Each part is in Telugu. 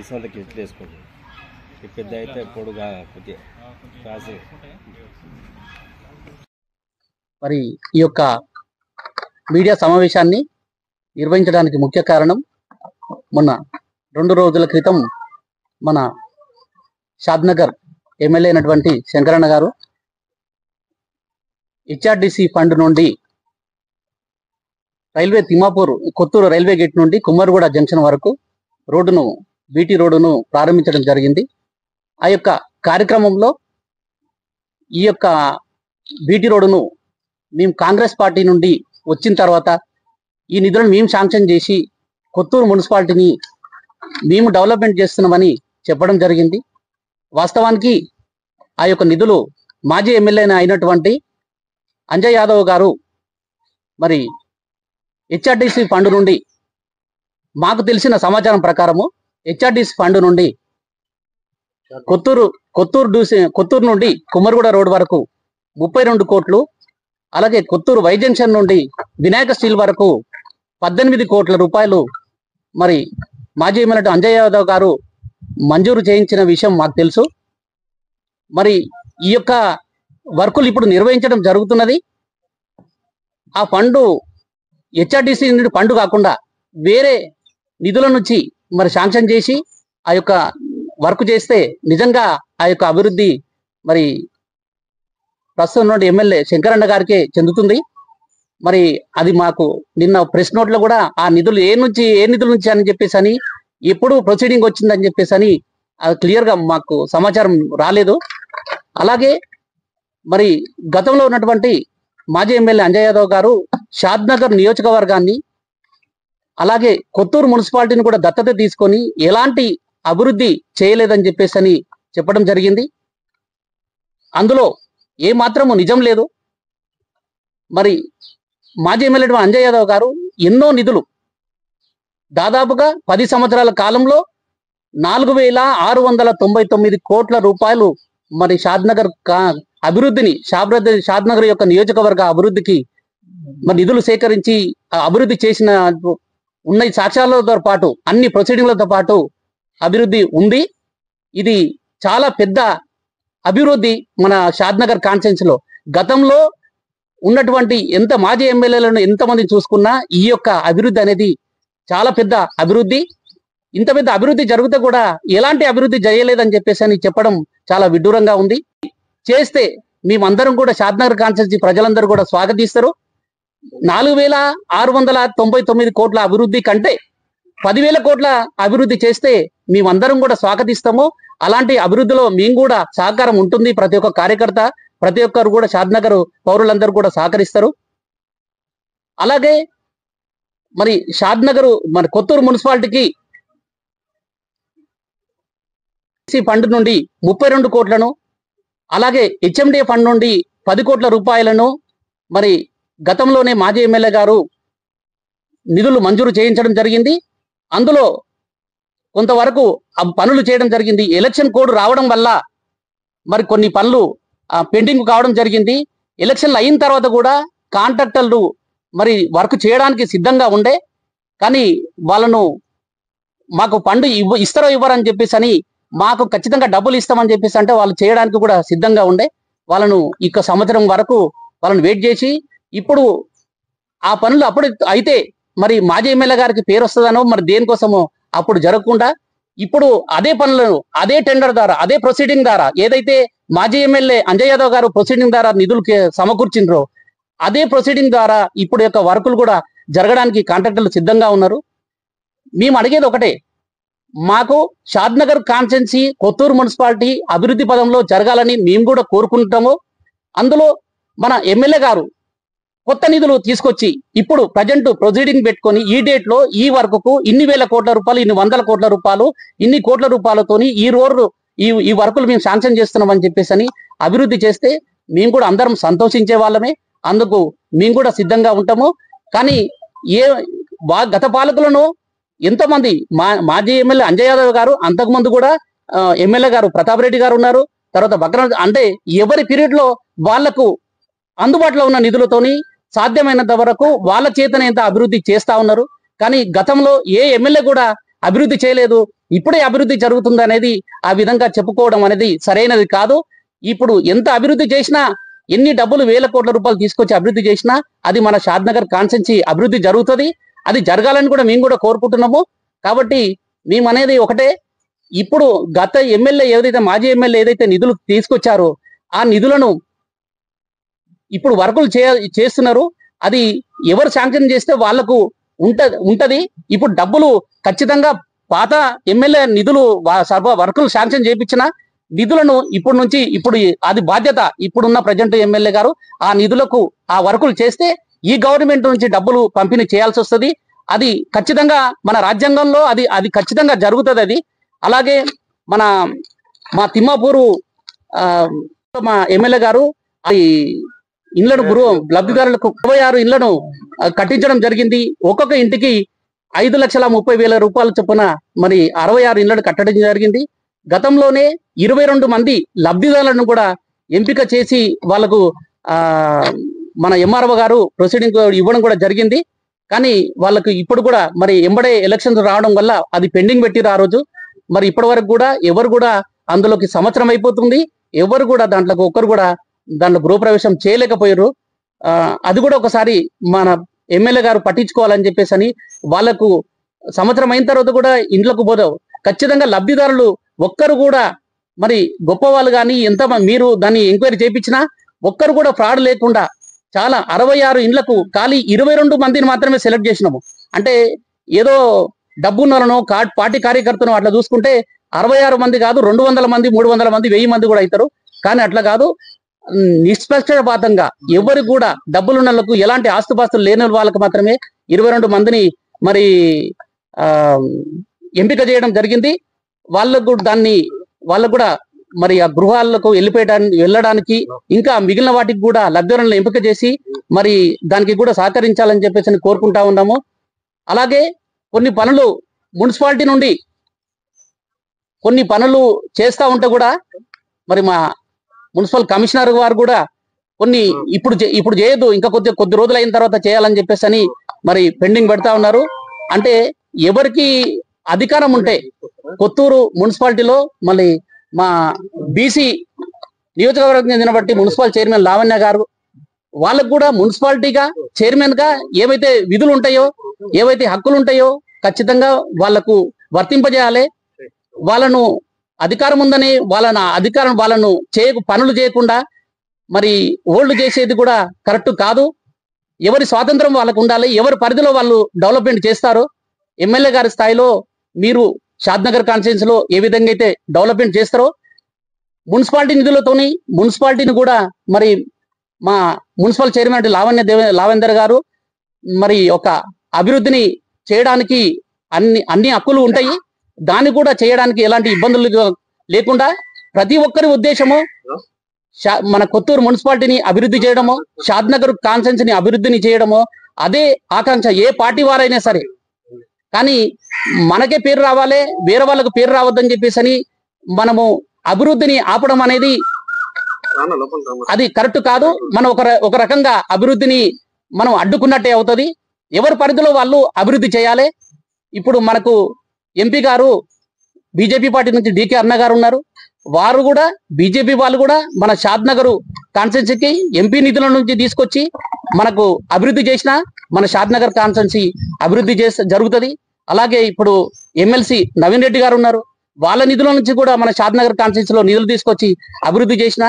ఇసంతకి వేసుకోండి పెద్ద అయితే పొడుగా కొద్దిగా కాసి. మరి ఈ యొక్క మీడియా సమావేశాన్ని నిర్వహించడానికి ముఖ్య కారణం మొన్న 2 రోజుల క్రితం మన షాద్నగర్ ఎమ్మెల్యే అయినటువంటి శంకరన్న గారు హెచ్ఆర్డిసి ఫండ్ నుండి railway Thimmapur Kothur railway gate నుండి కుమ్మరిగూడ జంక్షన్ వరకు బీటీ రోడ్డును ప్రారంభించడం జరిగింది. ఆ యొక్క కార్యక్రమంలో ఈ యొక్క బీటీ రోడ్డును మేము కాంగ్రెస్ పార్టీ నుండి వచ్చిన తర్వాత ఈ నిధులను మేము శాంక్షన్ చేసి కొత్తూరు మున్సిపాలిటీని మేము డెవలప్మెంట్ చేస్తున్నామని చెప్పడం జరిగింది. వాస్తవానికి ఆ యొక్క నిధులు మాజీ ఎమ్మెల్యే అయినటువంటి అంజయ్ యాదవ్ గారు మరి హెచ్ఆర్డిసి ఫండ్ నుండి మాకు తెలిసిన సమాచారం ప్రకారము హెచ్ఆర్డిసి ఫండ్ నుండి కొత్తూరు నుండి కుమ్మరిగూడ రోడ్ వరకు 32 కోట్లు, అలాగే కొత్తూరు వై జంక్షన్ నుండి వినాయక స్టీల్ వరకు 18 కోట్ల రూపాయలు మరి మాజీ ఎమ్మెల్యే అంజయ్ యాదవ్ గారు మంజూరు చేయించిన విషయం మాకు తెలుసు. మరి ఈ యొక్క వర్కులు ఇప్పుడు నిర్వహించడం జరుగుతున్నది. ఆ ఫండ్ హెచ్ఆర్డిసి నుండి ఫండ్ కాకుండా వేరే నిధుల నుంచి మరి శాంక్షన్ చేసి ఆ యొక్క వర్క్ చేస్తే నిజంగా ఆ యొక్క అభివృద్ధి మరి ప్రస్తుతం నుండి ఎమ్మెల్యే శంకరన్న గారికే చెందుతుంది. మరి అది మాకు నిన్న ప్రెస్ నోట్లో కూడా ఆ నిధులు ఏ నిధుల నుంచి అని చెప్పేసి అని ఎప్పుడు ప్రొసీడింగ్ వచ్చిందని చెప్పేసి అని అది క్లియర్గా మాకు సమాచారం రాలేదు. అలాగే మరి గతంలో ఉన్నటువంటి మాజీ ఎమ్మెల్యే అంజయ్ యాదవ్ గారు షాద్నగర్ నియోజకవర్గాన్ని అలాగే కొత్తూరు మున్సిపాలిటీని కూడా దత్తత తీసుకొని ఎలాంటి అభివృద్ధి చేయలేదని చెప్పేసి అని చెప్పడం జరిగింది. అందులో ఏ మాత్రము నిజం లేదు. మరి మాజీ ఎమ్మెల్యే అంజయ్ యాదవ్ గారు ఎన్నో నిధులు దాదాపుగా 10 సంవత్సరాల కాలంలో 4,699 కోట్ల రూపాయలు మరి షాద్నగర్ అభివృద్ధిని షాద్నగర్ యొక్క నియోజకవర్గ అభివృద్ధికి మరి నిధులు సేకరించి అభివృద్ధి చేసిన ఉన్న సాక్ష్యాలతో పాటు అన్ని ప్రొసీడింగ్లతో పాటు అభివృద్ధి ఉంది. ఇది చాలా పెద్ద అభివృద్ధి మన షాద్నగర్ కాన్స్టిట్యుయెన్సీ లో. గతంలో ఉన్నటువంటి మాజీ ఎమ్మెల్యేలను ఎంతమంది చూసుకున్నా ఈ యొక్క అభివృద్ధి అనేది చాలా పెద్ద అభివృద్ధి. ఇంత పెద్ద అభివృద్ధి జరిగితే కూడా ఎలాంటి అభివృద్ధి చేయలేదని చెప్పేసి అని చెప్పడం చాలా విడ్డూరంగా ఉంది. చేస్తే మేమందరం కూడా షాద్నగర్ కాన్స్టిట్యుయెన్సీ ప్రజలందరూ కూడా స్వాగతిస్తారు. 4,699 కోట్ల అభివృద్ధి కంటే 10,000 కోట్ల అభివృద్ధి చేస్తే మేమందరం కూడా స్వాగతిస్తాము. అలాంటి అభివృద్ధిలో మేము కూడా సహకారం ఉంటుంది. ప్రతి ఒక్క కార్యకర్త ప్రతి ఒక్కరు కూడా షాద్నగర్ పౌరులందరూ కూడా సహకరిస్తారు. అలాగే మరి షాద్నగర్ మరి కొత్తూరు మున్సిపాలిటీకి ఫండ్ నుండి 32 కోట్లను అలాగే హెచ్ఎండి ఫండ్ నుండి 10 కోట్ల రూపాయలను మరి గతంలోనే మాజీ ఎమ్మెల్యే గారు నిధులు మంజూరు చేయించడం జరిగింది. అందులో కొంతవరకు పనులు చేయడం జరిగింది. ఎలక్షన్ కోడ్ రావడం వల్ల మరి కొన్ని పనులు పెండింగ్ కావడం జరిగింది. ఎలక్షన్లు అయిన తర్వాత కూడా కాంట్రాక్టర్లు మరి వర్క్ చేయడానికి సిద్ధంగా ఉండే, కానీ వాళ్ళను మాకు ఫండ్ ఇస్తారో ఇవ్వరని చెప్పేసి అని మాకు ఖచ్చితంగా డబ్బులు ఇస్తామని చెప్పేసి అంటే వాళ్ళు చేయడానికి కూడా సిద్ధంగా ఉండే. వాళ్ళను ఇక సంవత్సరం వరకు వాళ్ళని వెయిట్ చేసి ఇప్పుడు ఆ పనులు అప్పుడు అయితే మరి మాజీ ఎమ్మెల్యే గారికి పేరు వస్తుందనో మరి దేనికోసమో అప్పుడు జరగకుండా ఇప్పుడు అదే పనులను అదే టెండర్ ద్వారా అదే ప్రొసీడింగ్ ద్వారా ఏదైతే మాజీ ఎమ్మెల్యే అంజయ్ యాదవ్ గారు ప్రొసీడింగ్ ద్వారా నిధులు సమకూర్చిండ్రో అదే ప్రొసీడింగ్ ద్వారా ఇప్పుడు యొక్క వర్కులు కూడా జరగడానికి కాంట్రాక్టర్లు సిద్ధంగా ఉన్నారు. మేము అడిగేది ఒకటే, మాకు షాద్నగర్ కాన్స్టిట్యుయెన్సీ కొత్తూరు మున్సిపాలిటీ అభివృద్ధి పదంలో జరగాలని మేము కూడా కోరుకుంటాము. అందులో మన ఎమ్మెల్యే గారు కొత్త నిధులు తీసుకొచ్చి ఇప్పుడు ప్రజెంట్ ప్రొసీడింగ్ పెట్టుకొని ఈ డేట్ లో ఈ వర్క్ ఇన్ని వేల కోట్ల రూపాయలు, ఇన్ని వందల కోట్ల రూపాయలు, ఇన్ని కోట్ల రూపాయలతోని ఈ రోడ్డు ఈ వర్కులు మేము శాంక్షన్ చేస్తున్నామని చెప్పేసి అభివృద్ధి చేస్తే మేము కూడా అందరం సంతోషించే వాళ్ళమే. అందుకు మేము కూడా సిద్ధంగా ఉంటాము. కానీ గత పాలకులను ఎంతోమంది మాజీ ఎమ్మెల్యే అంజయ్ యాదవ్ గారు, అంతకుముందు కూడా ఎమ్మెల్యే గారు ప్రతాప్ రెడ్డి గారు ఉన్నారు. తర్వాత బక్ర అంటే ఎవరి పీరియడ్ లో వాళ్లకు అందుబాటులో ఉన్న నిధులతోని సాధ్యమైనంత వరకు వాళ్ళ చేతనే ఎంత అభివృద్ధి చేస్తా ఉన్నారు. కానీ గతంలో ఏ ఎమ్మెల్యే కూడా అభివృద్ధి చేయలేదు, ఇప్పుడే అభివృద్ధి జరుగుతుంది అనేది ఆ విధంగా చెప్పుకోవడం అనేది సరైనది కాదు. ఇప్పుడు ఎంత అభివృద్ధి చేసినా, ఎన్ని డబ్బులు వేల కోట్ల రూపాయలు తీసుకొచ్చి అభివృద్ధి చేసినా అది మన షాద్నగర్ కాన్స్టిట్యున్సీ అభివృద్ధి జరుగుతుంది. అది జరగాలని కూడా మేము కూడా కోరుకుంటున్నాము. కాబట్టి మేము అనేది ఒకటే, ఇప్పుడు గత ఎమ్మెల్యే ఏదైతే మాజీ ఎమ్మెల్యే ఏదైతే నిధులు తీసుకొచ్చారో ఆ నిధులను ఇప్పుడు వర్కులు చేస్తున్నారు. అది ఎవరు శాంక్షన్ చేస్తే వాళ్లకు ఉంటది. ఇప్పుడు డబ్బులు ఖచ్చితంగా పాత ఎమ్మెల్యే నిధులు వర్కులు శాంక్షన్ చేయించిన నిధులను ఇప్పుడు నుంచి ఇప్పుడు అది బాధ్యత ఇప్పుడున్న ప్రజెంట్ ఎమ్మెల్యే గారు ఆ నిధులకు ఆ వర్కులు చేస్తే ఈ గవర్నమెంట్ నుంచి డబ్బులు పంపిణీ చేయాల్సి వస్తుంది. అది ఖచ్చితంగా మన రాజ్యాంగంలో అది ఖచ్చితంగా జరుగుతుంది. అది అలాగే మా తిమ్మాపూరు మా ఎమ్మెల్యే గారు ఈ ఇళ్లను లబ్ధిదారులకు 26 ఇళ్లను కట్టించడం జరిగింది. ఒక్కొక్క ఇంటికి 5,30,000 రూపాయల చొప్పున మరి 66 ఇళ్లను కట్టడం జరిగింది. గతంలోనే 22 మంది లబ్ధిదారులను కూడా ఎంపిక చేసి వాళ్ళకు మన ఎంఆర్ఓ గారు ప్రొసీడింగ్ ఇవ్వడం కూడా జరిగింది. కానీ వాళ్ళకు ఇప్పుడు కూడా మరి ఎంబడే ఎలక్షన్స్ రావడం వల్ల అది పెండింగ్ పెట్టిరు ఆ రోజు. మరి ఇప్పటి వరకు కూడా ఎవరు కూడా అందులోకి సంవత్సరం అయిపోతుంది, ఎవరు కూడా ఒక్కరు కూడా దాంట్లో గృహప్రవేశం చేయలేకపోయారు. అది కూడా ఒకసారి మన ఎమ్మెల్యే గారు పట్టించుకోవాలని చెప్పేసి వాళ్లకు సంవత్సరం అయిన తర్వాత కూడా ఇంట్లోకి పోదావు. ఖచ్చితంగా లబ్ధిదారులు ఒక్కరు కూడా మరి గొప్ప వాళ్ళు కానీ ఎంత మీరు దాన్ని ఎంక్వైరీ చేయించినా ఒక్కరు కూడా ఫ్రాడ్ లేకుండా చాలా 66 ఇండ్లకు ఖాళీ 22 మందిని మాత్రమే సెలెక్ట్ చేసినాము. అంటే ఏదో డబ్బున్నలను పార్టీ కార్యకర్తను అట్లా చూసుకుంటే 66 మంది కాదు, 200 మంది, 300 మంది, 1000 మంది కూడా అవుతారు. కానీ అట్లా కాదు, నిష్పక్షపాతంగా ఎవరు కూడా డబ్బులున్న వాళ్ళకు ఎలాంటి ఆస్తుపాస్తులు లేని వాళ్ళకి మాత్రమే 22 మందిని మరి ఎంపిక చేయడం జరిగింది. వాళ్ళకు కూడా మరి ఆ గృహాలకు వెళ్ళడానికి ఇంకా మిగిలిన వాటికి కూడా లబ్ధిదారులను ఎంపిక చేసి మరి దానికి కూడా సహకరించాలని చెప్పేసి కోరుకుంటా ఉన్నాము. అలాగే కొన్ని పనులు మున్సిపాలిటీ నుండి కొన్ని పనులు చేస్తూ ఉంటే కూడా మరి మా మున్సిపల్ కమిషనర్ వారు కూడా కొన్ని ఇప్పుడు చేయొద్దు, ఇంకా కొద్ది రోజులు అయిన తర్వాత చేయాలని చెప్పేసి మరి పెండింగ్ పెడతా ఉన్నారు. అంటే ఎవరికి అధికారం ఉంటే కొత్తూరు మున్సిపాలిటీలో మళ్ళీ మా బీసీ నియోజకవర్గం చెందిన బట్టి మున్సిపల్ చైర్మన్ లావణ్య గారు వాళ్ళకు కూడా మున్సిపాలిటీగా చైర్మన్ గా ఏవైతే విధులు ఉంటాయో, ఏవైతే హక్కులు ఉంటాయో ఖచ్చితంగా వాళ్లకు వర్తింపజేయాలి. వాళ్ళను అధికారం ఉందని వాళ్ళను పనులు చేయకుండా మరి ఓల్డ్ చేసేది కూడా కరెక్ట్ కాదు. ఎవరి స్వాతంత్రం వాళ్ళకు ఉండాలి, ఎవరి పరిధిలో వాళ్ళు డెవలప్మెంట్ చేస్తారు. ఎమ్మెల్యే గారి స్థాయిలో మీరు షాద్నగర్ కాన్స్టిట్యున్సీ లో ఏ విధంగా అయితే డెవలప్మెంట్ చేస్తారో మున్సిపాలిటీ నిధులతోని మున్సిపాలిటీని కూడా మరి మా మున్సిపల్ చైర్మన్ లావెందర్ గారు మరి ఒక అభివృద్ధిని చేయడానికి అన్ని హక్కులు ఉంటాయి. దాన్ని కూడా చేయడానికి ఎలాంటి ఇబ్బందులు లేకుండా ప్రతి ఒక్కరి ఉద్దేశము మన కొత్తూరు మున్సిపాలిటీని అభివృద్ధి చేయడము, షాద్నగర్ కాన్స్టిట్యున్సీని అభివృద్ధిని చేయడము అదే ఆకాంక్ష ఏ పార్టీ వారైనా సరే. కానీ మనకే పేరు రావాలి, వేరే వాళ్ళకు పేరు రావద్దని చెప్పేసి మనము అభివృద్ధిని ఆపడం అనేది అది కరెక్ట్ కాదు. మనం ఒక రకంగా అభివృద్ధిని మనం అడ్డుకున్నట్టే అవుతుంది. ఎవరి పరిధిలో వాళ్ళు అభివృద్ధి చేయాలి. ఇప్పుడు మనకు ఎంపీ గారు బీజేపీ పార్టీ నుంచి డికే అన్న గారు ఉన్నారు. వారు కూడా బీజేపీ వాళ్ళు కూడా మన షాద్నగర్ కాన్స్టిట్యున్సీకి ఎంపీ నిధుల నుంచి తీసుకొచ్చి మనకు అభివృద్ధి చేసిన మన షాద్నగర్ కాన్స్టిట్యున్సీ అభివృద్ధి జరుగుతుంది. అలాగే ఇప్పుడు ఎమ్మెల్సీ నవీన్ రెడ్డి గారు ఉన్నారు. వాళ్ళ నిధుల నుంచి కూడా మన షాద్నగర్ కాన్స్టిట్యున్సీలో నిధులు తీసుకొచ్చి అభివృద్ధి చేసిన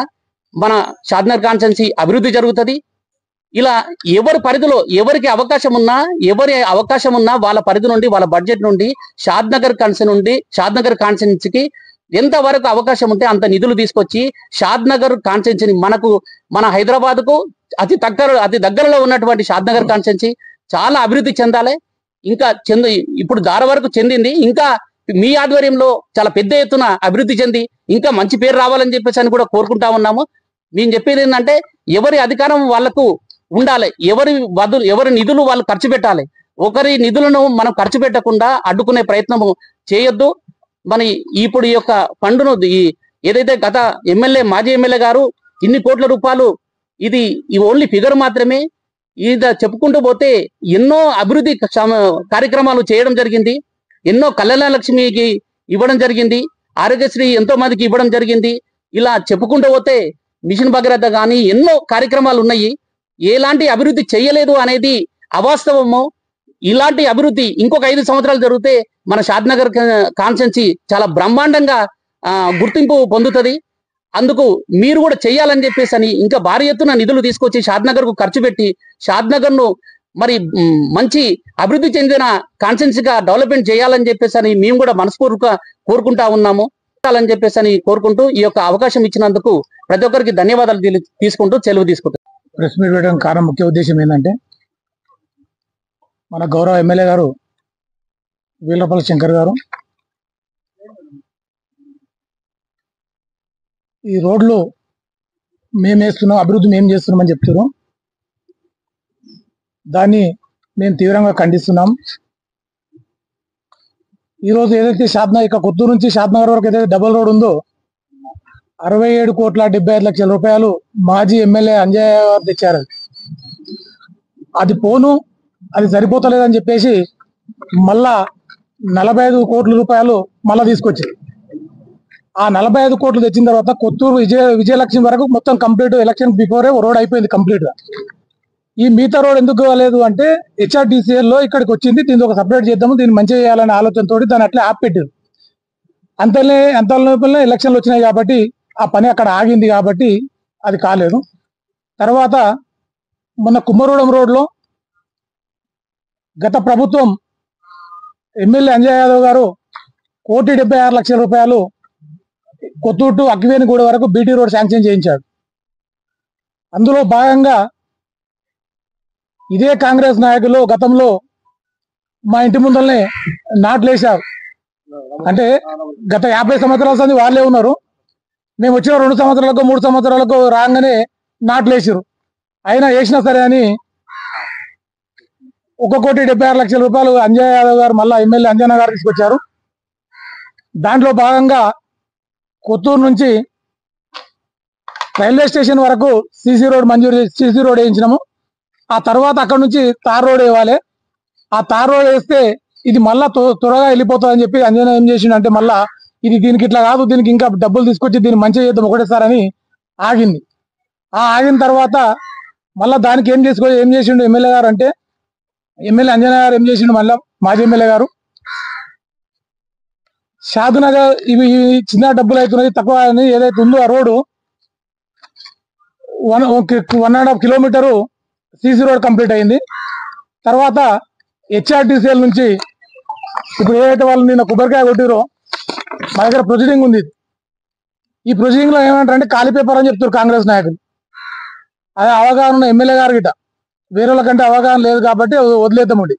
మన షాద్నగర్ కాన్స్టిట్యున్సీ అభివృద్ధి జరుగుతుంది. ఇలా ఎవరి పరిధిలో ఎవరికి అవకాశం ఉన్నా వాళ్ళ పరిధి నుండి వాళ్ళ బడ్జెట్ నుండి షాద్నగర్ కాన్స్టిట్యున్సీకి ఎంత వరకు అవకాశం ఉంటే అంత నిధులు తీసుకొచ్చి షాద్నగర్ కాన్స్టిట్యున్సీని మన హైదరాబాద్ కు అతి దగ్గరలో ఉన్నటువంటి షాద్నగర్ కాన్స్టిట్యున్సీ చాలా అభివృద్ధి చెందాలి. ఇంకా ఇప్పుడు దారి వరకు చెందింది. ఇంకా మీ ఆధ్వర్యంలో చాలా పెద్ద ఎత్తున అభివృద్ధి చెంది ఇంకా మంచి పేరు రావాలని చెప్పేసి కూడా కోరుకుంటా ఉన్నాము. మేము చెప్పేది ఏంటంటే ఎవరి అధికారం వాళ్లకు ఉండాలి, ఎవరి నిధులు వాళ్ళు ఖర్చు పెట్టాలి. ఒకరి నిధులను మనం ఖర్చు పెట్టకుండా అడ్డుకునే ప్రయత్నము చేయొద్దు. మరి ఇప్పుడు ఈ యొక్క ఫండును ఏదైతే గత మాజీ ఎమ్మెల్యే గారు ఇన్ని కోట్ల రూపాయలు, ఇది ఓన్లీ ఫిగర్ మాత్రమే. ఇది చెప్పుకుంటూ పోతే ఎన్నో అభివృద్ధి కార్యక్రమాలు చేయడం జరిగింది. ఎన్నో కళ్యాణ లక్ష్మికి ఇవ్వడం జరిగింది. ఆరోగ్యశ్రీ ఎంతో మందికి ఇవ్వడం జరిగింది. ఇలా చెప్పుకుంటూ పోతే మిషన్ భగీరథ కానీ ఎన్నో కార్యక్రమాలు ఉన్నాయి. ఎలాంటి అభివృద్ధి చేయలేదు అనేది అవాస్తవము. ఇలాంటి అభివృద్ధి ఇంకొక 5 సంవత్సరాలు జరిగితే మన షాద్నగర్ కాన్స్టెన్సీ చాలా బ్రహ్మాండంగా గుర్తింపు పొందుతుంది. అందుకు మీరు కూడా చెయ్యాలని చెప్పేసి అని ఇంకా భారీ ఎత్తున నిధులు తీసుకొచ్చి షాద్నగర్ కు ఖర్చు పెట్టి షాద్నగర్ ను మరి మంచి అభివృద్ధి చెందిన కాన్స్టెన్సీగా డెవలప్మెంట్ చేయాలని చెప్పేసి అని మేము కూడా మనస్ఫూర్తిగా కోరుకుంటా ఉన్నాము అని చెప్పేసి అని కోరుకుంటూ ఈ యొక్క అవకాశం ఇచ్చినందుకు ప్రతి ఒక్కరికి ధన్యవాదాలు తీసుకుంటూ సెలవు తీసుకుంటాం. ప్రెస్ మీట్ పెట్టడం కారణం ముఖ్య ఉద్దేశం ఏంటంటే మన గౌరవ ఎమ్మెల్యే గారు వీలపల్లి శంకర్ గారు ఈ రోడ్లు మేము వేస్తున్నాం, అభివృద్ధి మేము చేస్తున్నామని చెప్తారు. దాన్ని మేము తీవ్రంగా ఖండిస్తున్నాం. ఈరోజు ఏదైతే షాద్నగర్ కొత్తూరు నుంచి షాద్నగర్ వరకు ఏదైతే డబుల్ రోడ్ ఉందో 67,75,00,000 రూపాయలు మాజీ ఎమ్మెల్యే అంజయ్య గారు తెచ్చారు. అది పోను, అది సరిపోతలేదని చెప్పేసి మళ్ళా 45 కోట్ల రూపాయలు మళ్ళా తీసుకొచ్చారు. ఆ 45 కోట్లు తెచ్చిన తర్వాత కొత్తూరు విజయలక్ష్మి వరకు మొత్తం కంప్లీట్ ఎలక్షన్ బిఫోరే రోడ్ అయిపోయింది కంప్లీట్ గా. ఈ మిగతా రోడ్ ఎందుకు కాలేదు అంటే HRDCL లో ఇక్కడికి వచ్చింది, దీన్ని ఒక సపరేట్ చేద్దాము, దీన్ని మంచిగా చేయాలనే ఆలోచనతో దాన్ని అట్లా ఆపెట్టారు. అంత లోపలనే ఎలక్షన్లు వచ్చినాయి కాబట్టి ఆ పని అక్కడ ఆగింది కాబట్టి అది కాలేదు. తర్వాత మొన్న కుమ్మరోడం రోడ్లో గత ప్రభుత్వం ఎమ్మెల్యే అంజయ్ యాదవ్ గారు 1,76,00,000 రూపాయలు కొత్తూరు టు అక్కివేనిగూడ వరకు బీటీ రోడ్ శాంక్షన్ చేయించాడు. అందులో భాగంగా ఇదే కాంగ్రెస్ నాయకులు గతంలో మా ఇంటి ముందరనే నాట్లేశారు. అంటే గత 50 సంవత్సరాల సంది వాళ్ళే ఉన్నారు. మేము వచ్చిన 2 సంవత్సరాలకు 3 సంవత్సరాలకు రాగానే నాట్లేసారు. అయినా వేసినా సరే అని 1,76,00,000 రూపాయలు అంజయ్ యాదవ్ గారు మళ్ళా ఎమ్మెల్యే అంజన్న గారు తీసుకొచ్చారు. దాంట్లో భాగంగా కొత్తూరు నుంచి రైల్వే స్టేషన్ వరకు సీసీ రోడ్ మంజూరు సీసీ రోడ్ వేయించినాము. ఆ తర్వాత అక్కడ నుంచి తార్ రోడ్ వేయాలి. ఆ తార్ రోడ్ వేస్తే ఇది మళ్ళా త్వరగా వెళ్ళిపోతుంది అని చెప్పి అంజన ఏం చేసిండు అంటే మళ్ళా ఇది దీనికి ఇట్లా కాదు, దీనికి ఇంకా డబ్బులు తీసుకొచ్చి దీన్ని మంచిగా చేద్దాం ఒకటేసారి అని ఆగింది. ఆగిన తర్వాత మళ్ళా దానికి ఏం చేసిండు ఎమ్మెల్యే గారు అంటే ఎమ్మెల్యే అంజన గారు ఏం చేసిండు మళ్ళా మాజీ ఎమ్మెల్యే గారు షాద్నగర్ ఇవి చిన్న డబ్బులు అవుతున్నది తక్కువ అని ఏదైతే ఉందో ఆ road 1.5 kilometre CC road complete అయింది. తర్వాత HRDCL నుంచి ఇప్పుడు ఏదైతే వాళ్ళు నిన్న కొబ్బరికాయ కొట్టిరో మా దగ్గర ప్రొసీడింగ్ ఉంది. ఈ ప్రొసీడింగ్ లో ఏమంటారంటే ఖాళీ పేపర్ అని చెప్తారు కాంగ్రెస్ నాయకులు. అదే అవగాహన ఉన్న ఎమ్మెల్యే గారి గిట వేరే కంటే అవగాహన లేదు కాబట్టి వదిలేద్దామండి.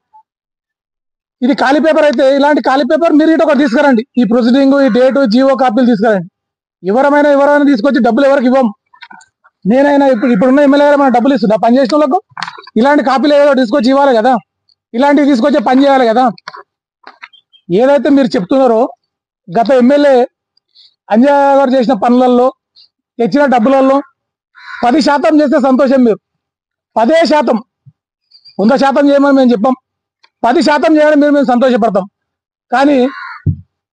ఇది ఖాళీ పేపర్ అయితే ఇలాంటి ఖాళీ పేపర్ మీరు ఇటు ఒకటి తీసుకురండి. ఈ ప్రొసీడింగ్, ఈ డేటు, జీవో కాపీలు తీసుకురండి. ఎవరైనా తీసుకొచ్చి డబ్బులు ఎవరికి ఇవ్వం. నేనైనా ఇప్పుడున్న ఎమ్మెల్యే గారు మనం డబ్బులు ఇస్తున్నా పని చేసిన వాళ్ళకు ఇలాంటి కాపీలు ఏదో తీసుకొచ్చి ఇవ్వాలి కదా, ఇలాంటివి తీసుకొచ్చి పని చేయాలి కదా. ఏదైతే మీరు చెప్తున్నారో గత ఎమ్మెల్యే అంజయ్ గారు చేసిన పనులలో తెచ్చిన డబ్బులలో 10% చేస్తే సంతోషం. మీరు 10%, 100% చేయమని మేము చెప్పాం. 10% చేయడం మేము సంతోషపడతాం. కానీ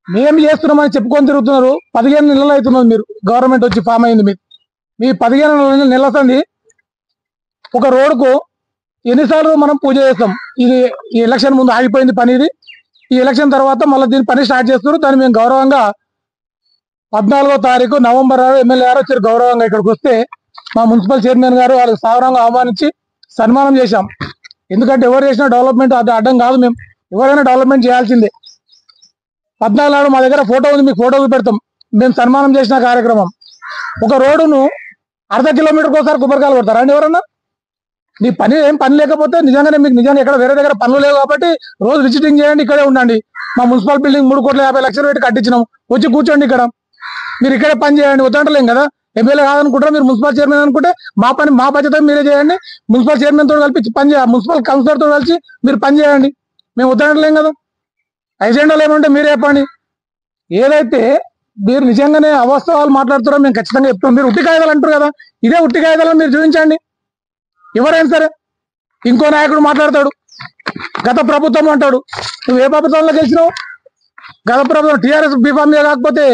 మేము చేస్తున్నామని చెప్పుకొని తిరుగుతున్నారు. 15 నెలలు అవుతున్నారు మీరు గవర్నమెంట్ వచ్చి ఫామ్ అయింది. మీ 15 నెలల సంది ఒక రోడ్డుకు ఎన్నిసార్లు మనం పూజ చేస్తాం. ఇది ఈ ఎలక్షన్ ముందు ఆగిపోయింది పని. ఇది ఈ ఎలక్షన్ తర్వాత మళ్ళీ దీని పని స్టార్ట్ చేస్తున్నారు. దాన్ని మేము గౌరవంగా 14వ తారీఖు నవంబర్ ఎమ్మెల్యే గారు వచ్చారు. గౌరవంగా ఇక్కడికి వస్తే మా మున్సిపల్ చైర్మన్ గారు వాళ్ళకి సాధారణంగా ఆహ్వానించి సన్మానం చేశాం. ఎందుకంటే ఎవరు చేసినా డెవలప్మెంట్ అది అడ్డం కాదు. మేము ఎవరైనా డెవలప్మెంట్ చేయాల్సిందే. 14 నాడు మా దగ్గర ఫోటో ఉంది, మీకు ఫోటో పెడతాం. మేము సన్మానం చేసిన కార్యక్రమం. ఒక రోడ్డును 1/2 కిలోమీటర్కి ఒకసారి కొబ్బరికాయలు కొడతారా అండి ఎవరన్నా? మీ ఏం పని లేకపోతే నిజంగానే మీకు నిజంగా ఎక్కడ వేరే దగ్గర పనులు లేవు కాబట్టి రోజు విజిటింగ్ చేయండి, ఇక్కడే ఉండండి. మా మున్సిపల్ బిల్డింగ్ 3,50,00,000 పెట్టి కట్టించినాం. వచ్చి కూర్చోండి ఇక్కడ. మీరు ఇక్కడే పని చేయండి. వద్దంటలేం కదా. ఎమ్మెల్యే కాదనుకుంటారా మీరు మున్సిపల్ చైర్మన్ అనుకుంటే మా బాధ్యత మీరే చేయండి. మున్సిపల్ చైర్మన్ తోటి కలిపి పని చేయాలి, మున్సిపల్ కౌన్సిలర్ తో కలిసి మీరు పని చేయండి. మేము వద్దంటలేం కదా. ఎజెండాలు ఏమంటే మీరే చెప్పండి. ఏదైతే మీరు నిజంగానే అవాస్తవాలు మాట్లాడుతారో మేము ఖచ్చితంగా చెప్తాం. మీరు ఉట్టి కాగితాలు అంటారు కదా, ఇదే ఉట్టి కాగితాలను మీరు చూపించండి ఎవరైనా సరే. ఇంకో నాయకుడు మాట్లాడతాడు గత ప్రభుత్వం అంటాడు. నువ్వు ఏ ప్రభుత్వంలో గెలిచినావు? గత ప్రభుత్వం టీఆర్ఎస్ బీఫామ్ మీద కాకపోతే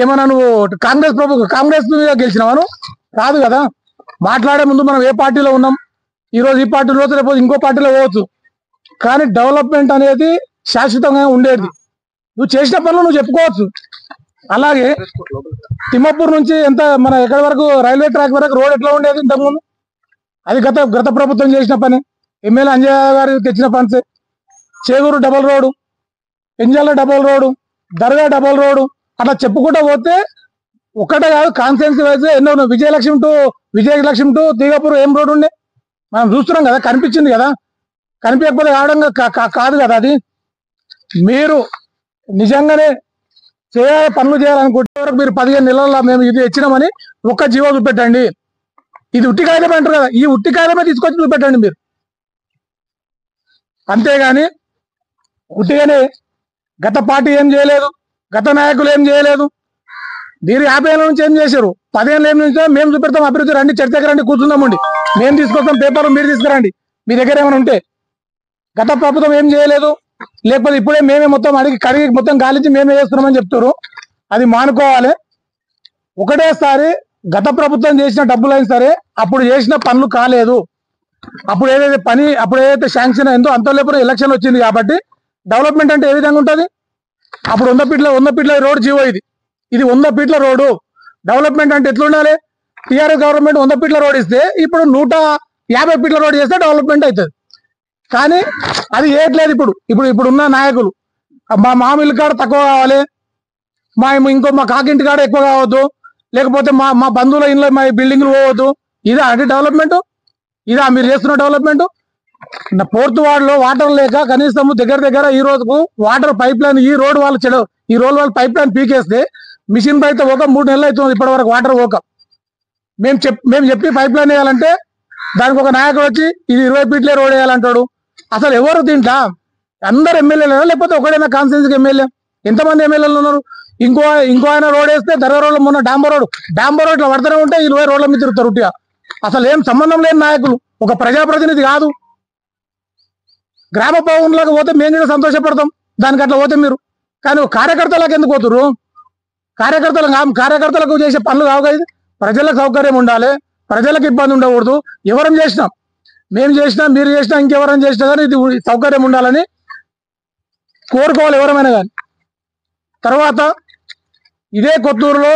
ఏమన్నా నువ్వు కాంగ్రెస్ మీద గెలిచినావా? నువ్వు రాదు కదా. మాట్లాడే ముందు మనం ఏ పార్టీలో ఉన్నాం, ఈ రోజు ఈ పార్టీలో రోజు రేపు ఇంకో పార్టీలో పోవచ్చు, కానీ డెవలప్మెంట్ అనేది శాశ్వతంగా ఉండేది. నువ్వు చేసిన పనులు నువ్వు చెప్పుకోవచ్చు. అలాగే తిమ్మపూర్ నుంచి మన ఎక్కడి వరకు రైల్వే ట్రాక్ వరకు రోడ్ ఎట్లా ఉండేది ఇంతకుముందు? అది గత ప్రభుత్వం చేసిన పని. ఎమ్మెల్యే అంజయ్య గారు తెచ్చిన పనిసే. Chegur double road, Penjala double road, దర్గా డబల్ రోడ్డు, అట్లా చెప్పుకుంటూ పోతే ఒకటే కాదు, కాన్స్టిట్యున్సీ వైజ్ ఎన్నో. విజయలక్ష్మి టు తీగపూర్ ఏం రోడ్డు ఉండే మనం చూస్తున్నాం కదా, కనిపించింది కదా. కనిపించకపోతే కావడం కాదు కదా. అది మీరు నిజంగానే పనులు చేయాలనుకుంటే వరకు మీరు 15 నెలల్లో మేము ఇది ఇచ్చినామని ఒక్క జీవో చూపెట్టండి. ఇది ఉట్టి కాగితం అంటారు కదా, ఈ ఉట్టి కాగితమే తీసుకొచ్చి చూపెట్టండి మీరు. అంతేగాని ఉట్టిగానే గత పార్టీ ఏం చేయలేదు, గత నాయకులు ఏం చేయలేదు, మీరు 50 ఏళ్ళ నుంచి ఏం చేశారు, 10 ఏళ్ళ నుంచి మేము చూపెడతాం అభివృద్ధి, రండి చర్చకి రండి, కూర్చుందామండి, మేము తీసుకొస్తాం పేపర్లు, మీరు తీసుకురండి మీ దగ్గర ఏమైనా ఉంటే. గత ప్రభుత్వం ఏం చేయలేదు, లేకపోతే ఇప్పుడే మేమే మొత్తం కడిగి మొత్తం గాలించి మేమే చేస్తున్నామని చెప్తారు. అది మానుకోవాలి. ఒకటేసారి గత ప్రభుత్వం చేసిన డబ్బులు అయినా సరే అప్పుడు చేసిన పనులు కాలేదు. అప్పుడు ఏదైతే శాంక్షన్ అయిందో అంత లేకపోతే ఎలక్షన్ వచ్చింది కాబట్టి డెవలప్మెంట్ అంటే ఏ విధంగా ఉంటుంది? అప్పుడు 100 ఫీట్ల రోడ్ జీవో, ఇది 100 ఫీట్ల రోడ్డు. డెవలప్మెంట్ అంటే ఎట్లా ఉండాలి? టీఆర్ఎస్ గవర్నమెంట్ 100 ఫీట్ల రోడ్ ఇస్తే ఇప్పుడు 150 ఫీట్ల రోడ్ చేస్తే డెవలప్మెంట్ అవుతుంది. కానీ అది ఏట్లేదు. ఇప్పుడున్న నాయకులు మా మామిళ్ళ కాడ తక్కువ కావాలి, మా కాకింటి కాడ ఎక్కువ కావద్దు, లేకపోతే మా బంధువుల ఇంట్లో మా బిల్డింగ్లు పోవద్దు. ఇదా అంటే డెవలప్మెంట్? ఇదా మీరు చేస్తున్న డెవలప్మెంట్? 4th వార్డులో వాటర్ లేక కనీసం దగ్గర ఈ రోజుకు వాటర్ పైప్ లైన్ ఈ రోడ్ వాళ్ళు పైప్ లైన్ పీకేస్తే మిషన్ అయితే 3 నెలలు అవుతుంది ఇప్పటి వరకు వాటర్ పోక. మేము చెప్పి పైప్ లైన్ వేయాలంటే దానికి ఒక నాయకుడు వచ్చి ఇది 20 ఫీట్లే రోడ్ వేయాలంటాడు. అసలు ఎవరు దీంట్లో? అందరు ఎమ్మెల్యేలేనా లేకపోతే ఒకడైనా కాన్స్టిట్యున్సీకి ఎమ్మెల్యే? ఎంతమంది ఎమ్మెల్యేలు ఉన్నారు? ఇంకో ఆయన రోడ్ వేస్తే దర్గా రోడ్లో మొన్న డాంబర్ రోడ్ ఇట్లా పడుతూనే ఉంటే 20 రోడ్ల మీద తిరుగుతారు ఉట్టిగా. అసలు ఏం సంబంధం లేని నాయకులు, ఒక ప్రజాప్రతినిధి కాదు. గ్రామ భవన్లోకి పోతే మేము కూడా సంతోషపడతాం దానికి, అట్లా పోతే మీరు. కానీ కార్యకర్తలకు ఎందుకు పోతురు? కార్యకర్తలకు చేసే పనులు కావు కదా. ప్రజలకు సౌకర్యం ఉండాలి, ప్రజలకు ఇబ్బంది ఉండకూడదు. ఎవరం చేసినాం, మేము చేసినా, మీరు చేసినా, ఇంకెవరైనా చేసినా కానీ ఇది సౌకర్యం ఉండాలని కోరుకోవాలి ఎవరమైనా కానీ. తర్వాత ఇదే కొత్తూరులో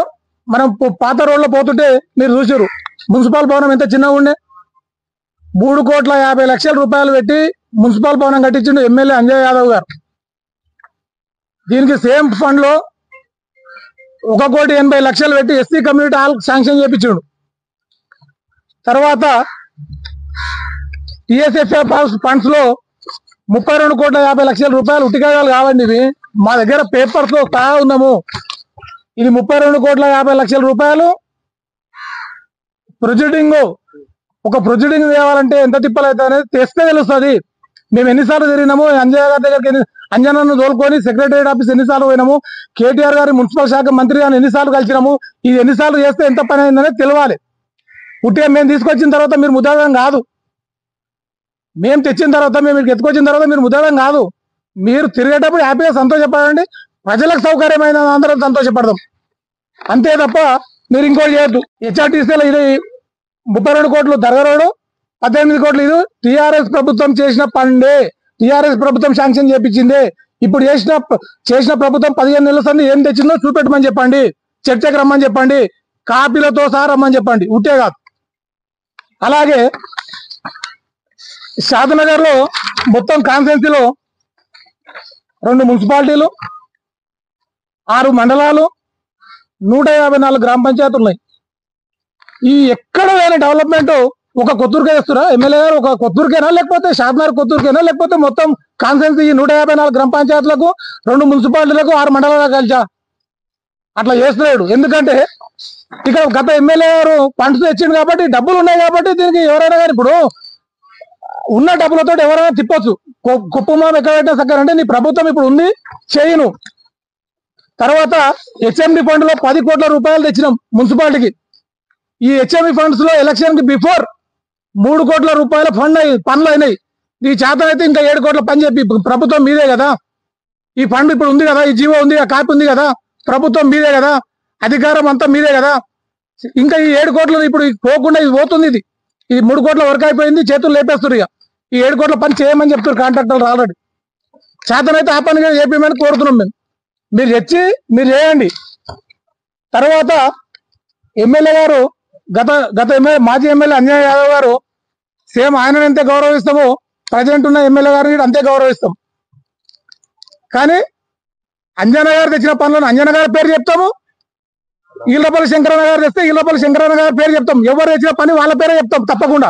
మనం పాత రోడ్లో పోతుంటే మీరు చూసారు, మున్సిపల్ భవనం ఎంత చిన్నగా ఉండే. 3,50,00,000 రూపాయలు పెట్టి మున్సిపల్ భవనం కట్టించిండు ఎమ్మెల్యే అంజయ్ యాదవ్ గారు. దీనికి సేమ్ ఫండ్ లో 1,80,00,000 పెట్టి ఎస్సీ కమ్యూనిటీ హాల్ శాంక్షన్ చేయించాడు. తర్వాత టిఎస్ఎఫ్ఏ ఫండ్స్ లో 32,50,00,000 రూపాయలు ఉట్టికాయాలు కావండి ఇవి. మా దగ్గర పేపర్స్ లో సహా ఉన్నాము. ఇది 32,50,00,000 రూపాయలు ప్రొసీడింగ్. ఒక ప్రొసీడింగ్ తేవాలంటే ఎంత తిప్పలు అవుతుంది అనేది తెస్తే తెలుస్తుంది. మేము ఎన్నిసార్లు తిరిగినాము, అంజయ్య గారి దగ్గరికి అంజనను తోలుకొని సెక్రటరియట్ ఆఫీస్ ఎన్నిసార్లు పోయినాము, కేటీఆర్ గారి మున్సిపల్ శాఖ మంత్రి గారిని ఎన్నిసార్లు కలిసినాము, ఇది ఎన్నిసార్లు చేస్తే ఎంత పని అయిందనేది తెలియాలి. ఉట్టిగా మేము తీసుకొచ్చిన తర్వాత మీరు ముద్దాడం కాదు, మేము తెచ్చిన తర్వాత మేము మీకు ఎత్తుకొచ్చిన తర్వాత మీరు ముద్దాడం కాదు. మీరు తిరిగేటప్పుడు హ్యాపీగా సంతోషపడండి, ప్రజలకు సౌకర్యమైన అందరం సంతోషపడదాం, అంతే తప్ప మీరు ఇంకోటి చేయొద్దు. హెచ్ఆర్టీసీలో ఇది 32 కోట్లు దర్గా రోడ్డు, 18 కోట్లు ఇది టీఆర్ఎస్ ప్రభుత్వం చేసిన పండే, టీఆర్ఎస్ ప్రభుత్వం శాంక్షన్ చేపించింది. ఇప్పుడు చేసిన ప్రభుత్వం 15 నెలల సంది ఏం తెచ్చిందో చూపెట్టమని చెప్పండి, చర్చకు రమ్మని చెప్పండి, కాపీలతో సహా రమ్మని చెప్పండి, ఉట్టే కాదు. అలాగే షాద్నగర్ లో మొత్తం కాన్స్టిట్యున్సీలో 2 మున్సిపాలిటీలు, 6 మండలాలు, 154 గ్రామ పంచాయతీలు ఉన్నాయి. ఈ ఎక్కడ లేని డెవలప్మెంట్ ఒక కొత్తూరుకే చేస్తురా ఎమ్మెల్యే గారు? ఒక కొత్తూరుకేనా, లేకపోతే షాద్నగర్ కొత్తూరుకేనా, లేకపోతే మొత్తం కాన్స్టిట్యున్సీ 154 గ్రామ పంచాయతీలకు, 2 మున్సిపాలిటీలకు, 6 మండలాలకు కలిసా? అట్లా చేస్తున్నాడు. ఎందుకంటే ఇక్కడ గత ఎమ్మెల్యే గారు ఫండ్స్ తెచ్చిండు కాబట్టి, డబ్బులు ఉన్నాయి కాబట్టి దీనికి ఎవరైనా కానీ ఇప్పుడు ఉన్న డబ్బులతో ఎవరైనా తిప్పొచ్చు. కుప్పమాం ఎక్కడ పెట్టినా సక్కర్ అంటే నీ ప్రభుత్వం ఇప్పుడు ఉంది చేయను. తర్వాత హెచ్ఎండి ఫండ్ లో 10 కోట్ల రూపాయలు తెచ్చినాం మున్సిపాలిటీకి. ఈ హెచ్ఎండి ఫండ్స్ లో ఎలక్షన్ కి బిఫోర్ 3 కోట్ల రూపాయల పనులు అయినాయి. ఈ చేత అయితే ఇంకా 7 కోట్ల పని చెప్పి ప్రభుత్వం మీదే కదా, ఈ ఫండ్ ఇప్పుడు ఉంది కదా, ఈ జీవో ఉంది, ఆ కాపీ ఉంది కదా, ప్రభుత్వం మీదే కదా, అధికారం అంతా మీదే కదా, ఇంకా ఈ 7 కోట్లు ఇప్పుడు పోకుండా ఇది పోతుంది. ఇది 3 కోట్ల వర్క్ అయిపోయింది, చేతులు లేపేస్తారు. ఇక ఈ 7 కోట్ల పని చేయమని చెప్తారు కాంట్రాక్టర్లు ఆల్రెడీ. చేతనైతే ఆ పని చేపించమని కోరుతున్నాం మేము. మీరు తెచ్చి మీరు చేయండి. తర్వాత ఎమ్మెల్యే గారు గత ఎమ్మెల్యే మాజీ ఎమ్మెల్యే అంజయ్ యాదవ్ గారు సేమ్ ఆయన ఎంత గౌరవిస్తామో ప్రజెంట్ ఉన్న ఎమ్మెల్యే గారిని అంతే గౌరవిస్తాం. కానీ అంజన గారు తెచ్చిన పనులను అంజన గారి పేరు చెప్తాము, ఈళ్లపల్లి శంకరన్న గారు తెస్తే ఈళ్లపల్లి శంకరన్న గారి పేరు చెప్తాం. ఎవరు తెచ్చిన పని వాళ్ళ పేరే చెప్తాం తప్పకుండా.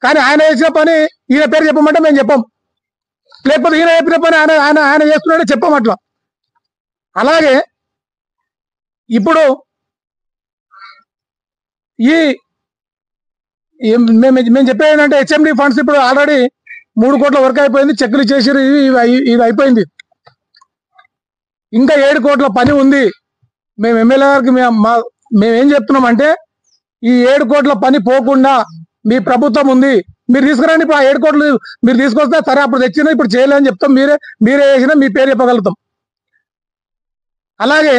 కానీ ఆయన చేసిన పని ఈయన పేరు చెప్పమంటే మేము చెప్పాం, లేకపోతే ఈయన చెప్పిన పని ఆయన ఆయన ఆయన చేస్తున్నాడే చెప్పాం. అట్లా అలాగే ఇప్పుడు మేము చెప్పేది ఏంటంటే హెచ్ఎండి ఫండ్స్ ఇప్పుడు ఆల్రెడీ 3 కోట్ల వర్క్ అయిపోయింది, చెక్కులు చేసిరు, ఇది అయిపోయింది. ఇంకా 7 కోట్ల పని ఉంది. మేము ఎమ్మెల్యే గారికి మేమేం చెప్తున్నామంటే ఈ 7 కోట్ల పని పోకుండా మీ ప్రభుత్వం ఉంది, మీరు తీసుకురండి. ఇప్పుడు ఆ 7 కోట్లు మీరు తీసుకొస్తే సరే అప్పుడు తెచ్చినా ఇప్పుడు చేయలేదని చెప్తాం. మీరే చేసినా మీ పేరు చెప్పగలుగుతాం. అలాగే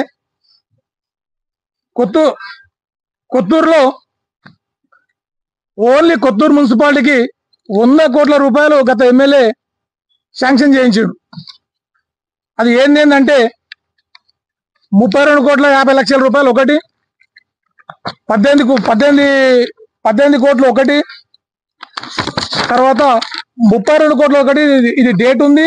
కొత్తూరులో ఓన్లీ కొత్తూరు మున్సిపాలిటీకి 100 కోట్ల రూపాయలు గత ఎమ్మెల్యే శాంక్షన్ చేయించాడు. అది ఏంటంటే 32,50,00,000 రూపాయలు ఒకటి, 18 కోట్లు ఒకటి, తర్వాత 32 కోట్లు ఒకటి. ఇది డేట్ ఉంది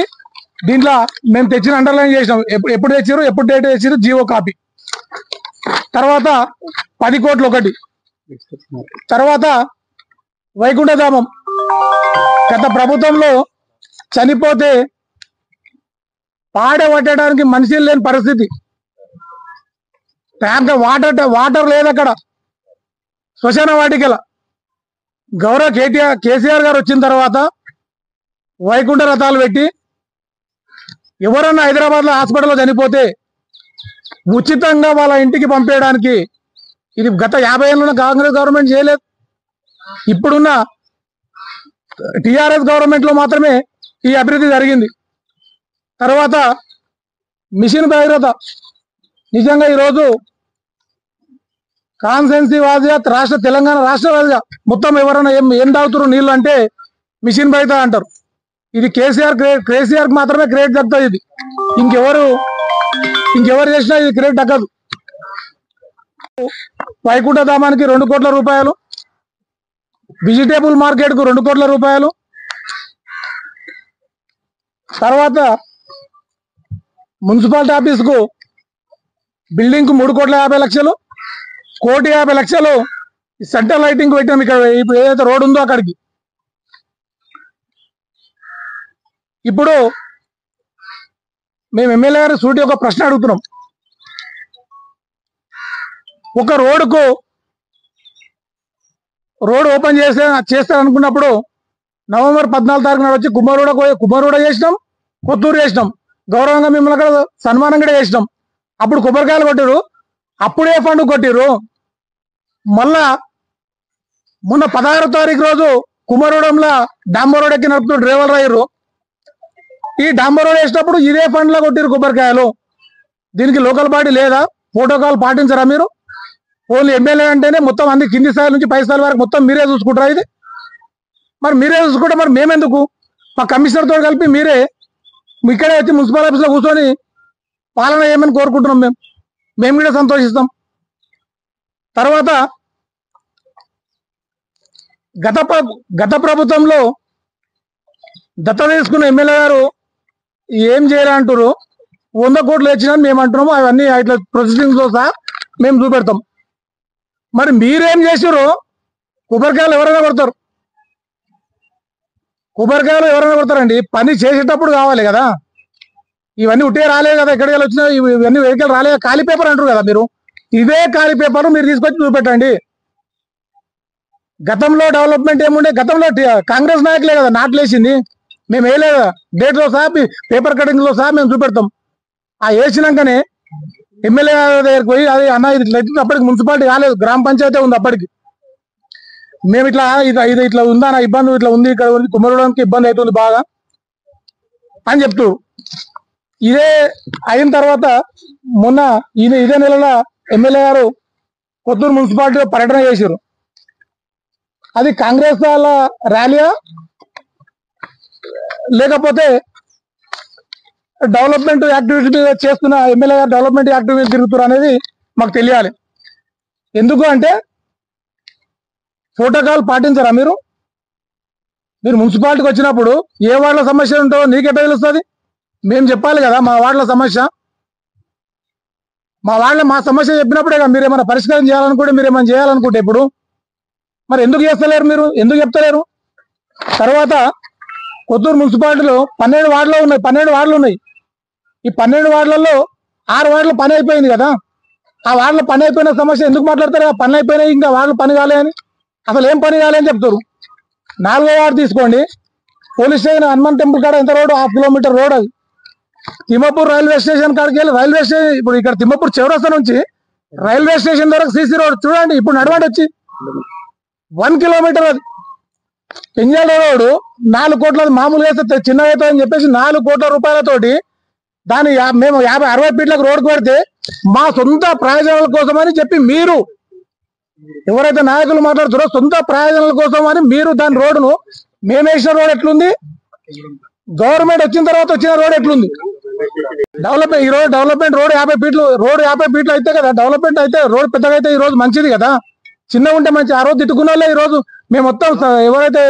దీంట్లో, మేము తెచ్చిన అండర్లైన్ చేసినాం. ఎప్పుడు తెచ్చారు, ఎప్పుడు డేట్ తెచ్చారు, జీవో కాపీ. తర్వాత 10 కోట్లు ఒకటి. తర్వాత వైకుంఠధామం గత ప్రభుత్వంలో చనిపోతే పట్టడానికి మనుషులు లేని పరిస్థితి, ట్యాంక్ వాటర్ లేదు అక్కడ, శ్మశాన వాటికల. గౌరవ కేసీఆర్ గారు వచ్చిన తర్వాత వైకుంఠ రథాలు పెట్టి ఎవరన్నా హైదరాబాద్ లో హాస్పిటల్లో చనిపోతే ఉచితంగా వాళ్ళ ఇంటికి పంపేయడానికి, ఇది గత 50 ఏళ్ళున్న కాంగ్రెస్ గవర్నమెంట్ చేయలేదు. ఇప్పుడున్న టిఆర్ఎస్ గవర్నమెంట్ లో మాత్రమే ఈ అభివృద్ధి జరిగింది. తర్వాత మిషన్ భగీరథ, నిజంగా ఈరోజు కాన్స్టెన్సీ వాదిగా తెలంగాణ రాష్ట్ర వాదిగా మొత్తం ఎవరైనా ఏం తాగుతారు నీళ్ళు అంటే మిషన్ భగీరథ అంటారు. ఇది కేసీఆర్ మాత్రమే క్రెడిట్ దక్కుతుంది. ఇది ఇంకెవరు చేసినా ఇది క్రెడిట్ దక్కదు. వైకుంఠ ధామానికి 2 కోట్ల రూపాయలు, వెజిటేబుల్ మార్కెట్ కు 2 కోట్ల రూపాయలు, తర్వాత మున్సిపాలిటీ ఆఫీస్ కు బిల్డింగ్ కు 3,50,00,000, 1,50,00,000 సెంట్రల్ లైటింగ్ పెట్టాం. ఇక్కడ ఇప్పుడు ఏదైతే రోడ్ ఉందో అక్కడికి. ఇప్పుడు మేము ఎమ్మెల్యే గారు సూటి ఒక ప్రశ్న అడుగుతున్నాం. ఒక రోడ్ ఓపెన్ చేస్తారనుకున్నప్పుడు నవంబర్ 14 తారీఖు నాడు వచ్చి కుమ్మరోడ చేసినాం, కొత్తూరు చేసినాం. గౌరవంగా మిమ్మల్ని అక్కడ సన్మానం కూడా చేసినాం. అప్పుడు కొబ్బరికాయలు కొట్టిరు, అప్పుడే ఫండ్ కొట్టిరు. మళ్ళా మొన్న 16వ తారీఖు రోజు కుమ్మరోడంలో డాంబర్ రోడ్ ఎక్కి నడుపుతూ డ్రైవర్లు అయ్యారు. ఈ డాంబర్ రోడ్ వేసినప్పుడు ఇదే ఫండ్ లో కొట్టిరు కొబ్బరికాయలు. దీనికి లోకల్ బాడీ లేదా, ప్రోటోకాల్ పాటించరా మీరు? ఓన్లీ ఎమ్మెల్యే అంటేనే మొత్తం అన్ని కింది స్థాయి నుంచి పై స్థాయి వరకు మొత్తం మీరే చూసుకుంటారా? ఇది మరి మీరే చూసుకుంటే మరి మేమెందుకు? మా కమిషనర్ తో కలిపి మీరే ఇక్కడే వచ్చి మున్సిపల్ ఆఫీస్ లో కూర్చొని పాలన చేయమని కోరుకుంటున్నాం. మేము కూడా సంతోషిస్తాం. తర్వాత గత ప్రభుత్వంలో దత్త తీసుకున్న ఎమ్మెల్యే గారు ఏం చేయాలంటారు? 100 కోట్లు తెచ్చినని మేము అంటున్నాము. అవన్నీ ఇట్లా ప్రొసీడింగ్స్ లో సహా మేము చూపెడతాం. మరి మీరేం చేసారు? కొబ్బరికాయలు ఎవరైనా కొడతారు, కొబ్బరికాయలు పని చేసేటప్పుడు కావాలి కదా. ఇవన్నీ ఉట్టే రాలేదు కదా, ఎక్కడికి వచ్చినా ఇవన్నీ వెహికల్ రాలేదు. ఖాళీ పేపర్ అంటారు కదా మీరు. ఇదే ఖాళీ పేపర్ మీరు తీసుకొచ్చి చూపెట్టండి. గతంలో డెవలప్మెంట్ ఏముండే? గతంలో కాంగ్రెస్ నాయకులే కదా నాట్లేసింది. మేము వేయలేదు, డేట్ లో సహా పేపర్ కటింగ్ లో సహా మేము చూపెడతాం. ఆ వేసినాకనే ఎమ్మెల్యే దగ్గరికి పోయి అది అన్న ఇది అప్పటికి మున్సిపాలిటీ కాలేదు, గ్రామ పంచాయతీ ఉంది అప్పటికి. మేము ఇట్లా ఇది ఇట్లా ఉందా నా ఇబ్బంది, ఇట్లా ఉంది, ఇక్కడ ఉంది, కుమ్మరడానికి ఇబ్బంది అవుతుంది బాగా అని చెప్తూ ఇదే అయిన తర్వాత మొన్న ఇదే నెలలో ఎమ్మెల్యే గారు కొత్తూరు మున్సిపాలిటీలో పర్యటన చేశారు. అది కాంగ్రెస్ వాళ్ళ ర్యాలీయా లేకపోతే డెవలప్మెంట్ యాక్టివిటీ చేస్తున్న ఎమ్మెల్యే గారు డెవలప్మెంట్ యాక్టివిటీ తిరుగుతారు అనేది మాకు తెలియాలి. ఎందుకు అంటే ప్రోటోకాల్ పాటించరా మీరు మున్సిపాలిటీకి వచ్చినప్పుడు ఏ వార్డుల సమస్య ఉంటుందో నీకెట్లా తెలుస్తుంది? మేము చెప్పాలి కదా మా వార్డుల సమస్య. మా సమస్య చెప్పినప్పుడే కదా మీరు ఏమైనా పరిష్కారం చేయాలనుకుంటే, మీరు ఏమైనా చేయాలనుకుంటే ఇప్పుడు మరి ఎందుకు చేస్తలేరు, మీరు ఎందుకు చెప్తలేరు? తర్వాత కొత్తూరు మున్సిపాలిటీలో 12 వార్డులు ఉన్నాయి. ఈ 12 వార్డులలో 6 వార్డుల పని అయిపోయింది కదా. ఆ వార్డుల పని అయిపోయిన సమస్య ఎందుకు మాట్లాడతారు? ఆ పని అయిపోయినాయి, ఇంకా వార్డులు పని కాలే అని. అసలు ఏం పని కాలే అని చెప్తారు. 4వ వార్డు తీసుకోండి, పోలీస్ స్టేషన్ హనుమాన్ టెంపుల్ కాడ ఎంత రోడ్, 1/2 కిలోమీటర్ రోడ్. అది తిమ్మపూర్ రైల్వే స్టేషన్ కాడికి వెళ్ళి రైల్వే స్టేషన్, ఇప్పుడు ఇక్కడ తిమ్మపూర్ చౌరస్తా నుంచి రైల్వే స్టేషన్ వరకు సీసీ రోడ్ చూడండి. ఇప్పుడు నడవండి వచ్చి 1 కిలోమీటర్. అది పెంజాల రోడ్ 4 కోట్ల, మామూలుగా వేస్తే చిన్నగా అవుతుంది అని చెప్పేసి 4 కోట్ల రూపాయలతోటి దాన్ని మేము 50-60 ఫీట్లకు రోడ్డు పెడితే మా సొంత ప్రయోజనాల కోసం అని చెప్పి మీరు ఎవరైతే నాయకులు మాట్లాడుతారో సొంత ప్రయోజనాల కోసం అని మీరు దాని రోడ్డును, మేము వేసిన రోడ్ ఎట్లుంది, గవర్నమెంట్ వచ్చిన తర్వాత వచ్చిన రోడ్ ఎట్లుంది? డెవలప్మెంట్ ఈ రోజు డెవలప్మెంట్ రోడ్ 50 ఫీట్లు అయితే కదా డెవలప్మెంట్ అయితే, రోడ్ పెద్దగా అయితే ఈ రోజు మంచిది కదా. చిన్నగా ఉంటే మంచి. ఆ రోజు తిట్టుకున్న వాళ్ళే ఈ రోజు మేము మొత్తం ఎవరైతే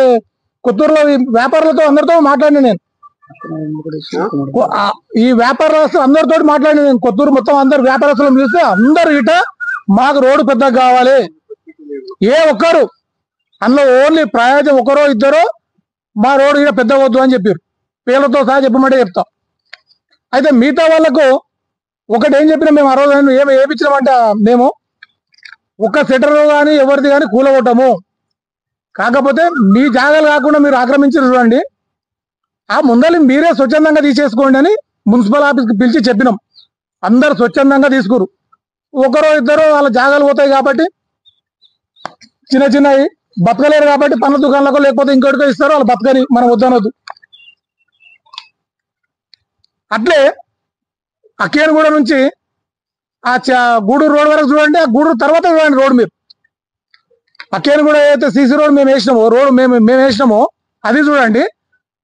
కొత్తూరులో వ్యాపారులతో అందరితో మాట్లాడినా నేను, ఈ వ్యాపారస్తులు అందరితో మాట్లాడినా నేను. కొత్తూరు మొత్తం అందరు వ్యాపారస్తులను పిలిస్తే అందరు ఇట మాకు రోడ్డు పెద్దగా కావాలి, ఏ ఒక్కరు అందులో ఓన్లీ ప్రయోజనం ఒకరో ఇద్దరో మా రోడ్డు ఇక పెద్ద వద్దు అని చెప్పారు. పేర్లతో సహా చెప్పమంటే చెప్తాం. అయితే మిగతా వాళ్ళకు ఒకటి ఏం చెప్పినా మేము ఆ రోజు ఏమిచ్చినామంటే మేము ఒక్క సెటర్ కానీ ఎవరిది కానీ కూలగొట్టము. కాకపోతే మీ జాగాలు కాకుండా మీరు ఆక్రమించారు చూడండి, ఆ ముందలి మీరే స్వచ్ఛందంగా తీసేసుకోండి అని మున్సిపల్ ఆఫీస్కి పిలిచి చెప్పినాం. అందరు స్వచ్ఛందంగా తీసుకురు. ఒకరో ఇద్దరు వాళ్ళ జాగాలు పోతాయి కాబట్టి, చిన్నవి బతకలేరు కాబట్టి పన్ను దుకాణాలకు లేకపోతే ఇంకోటికో ఇస్తారు, వాళ్ళు బతకని మనం వద్దనొద్దు. అట్లే అక్కేనగూడ నుంచి ఆ గూడూరు రోడ్ వరకు చూడండి, ఆ గూడూరు తర్వాత చూడండి రోడ్. మీరు అక్కేనగూడ ఏదైతే సీసీ రోడ్ మేము వేసినామో, రోడ్ మేము వేసినామో అది చూడండి.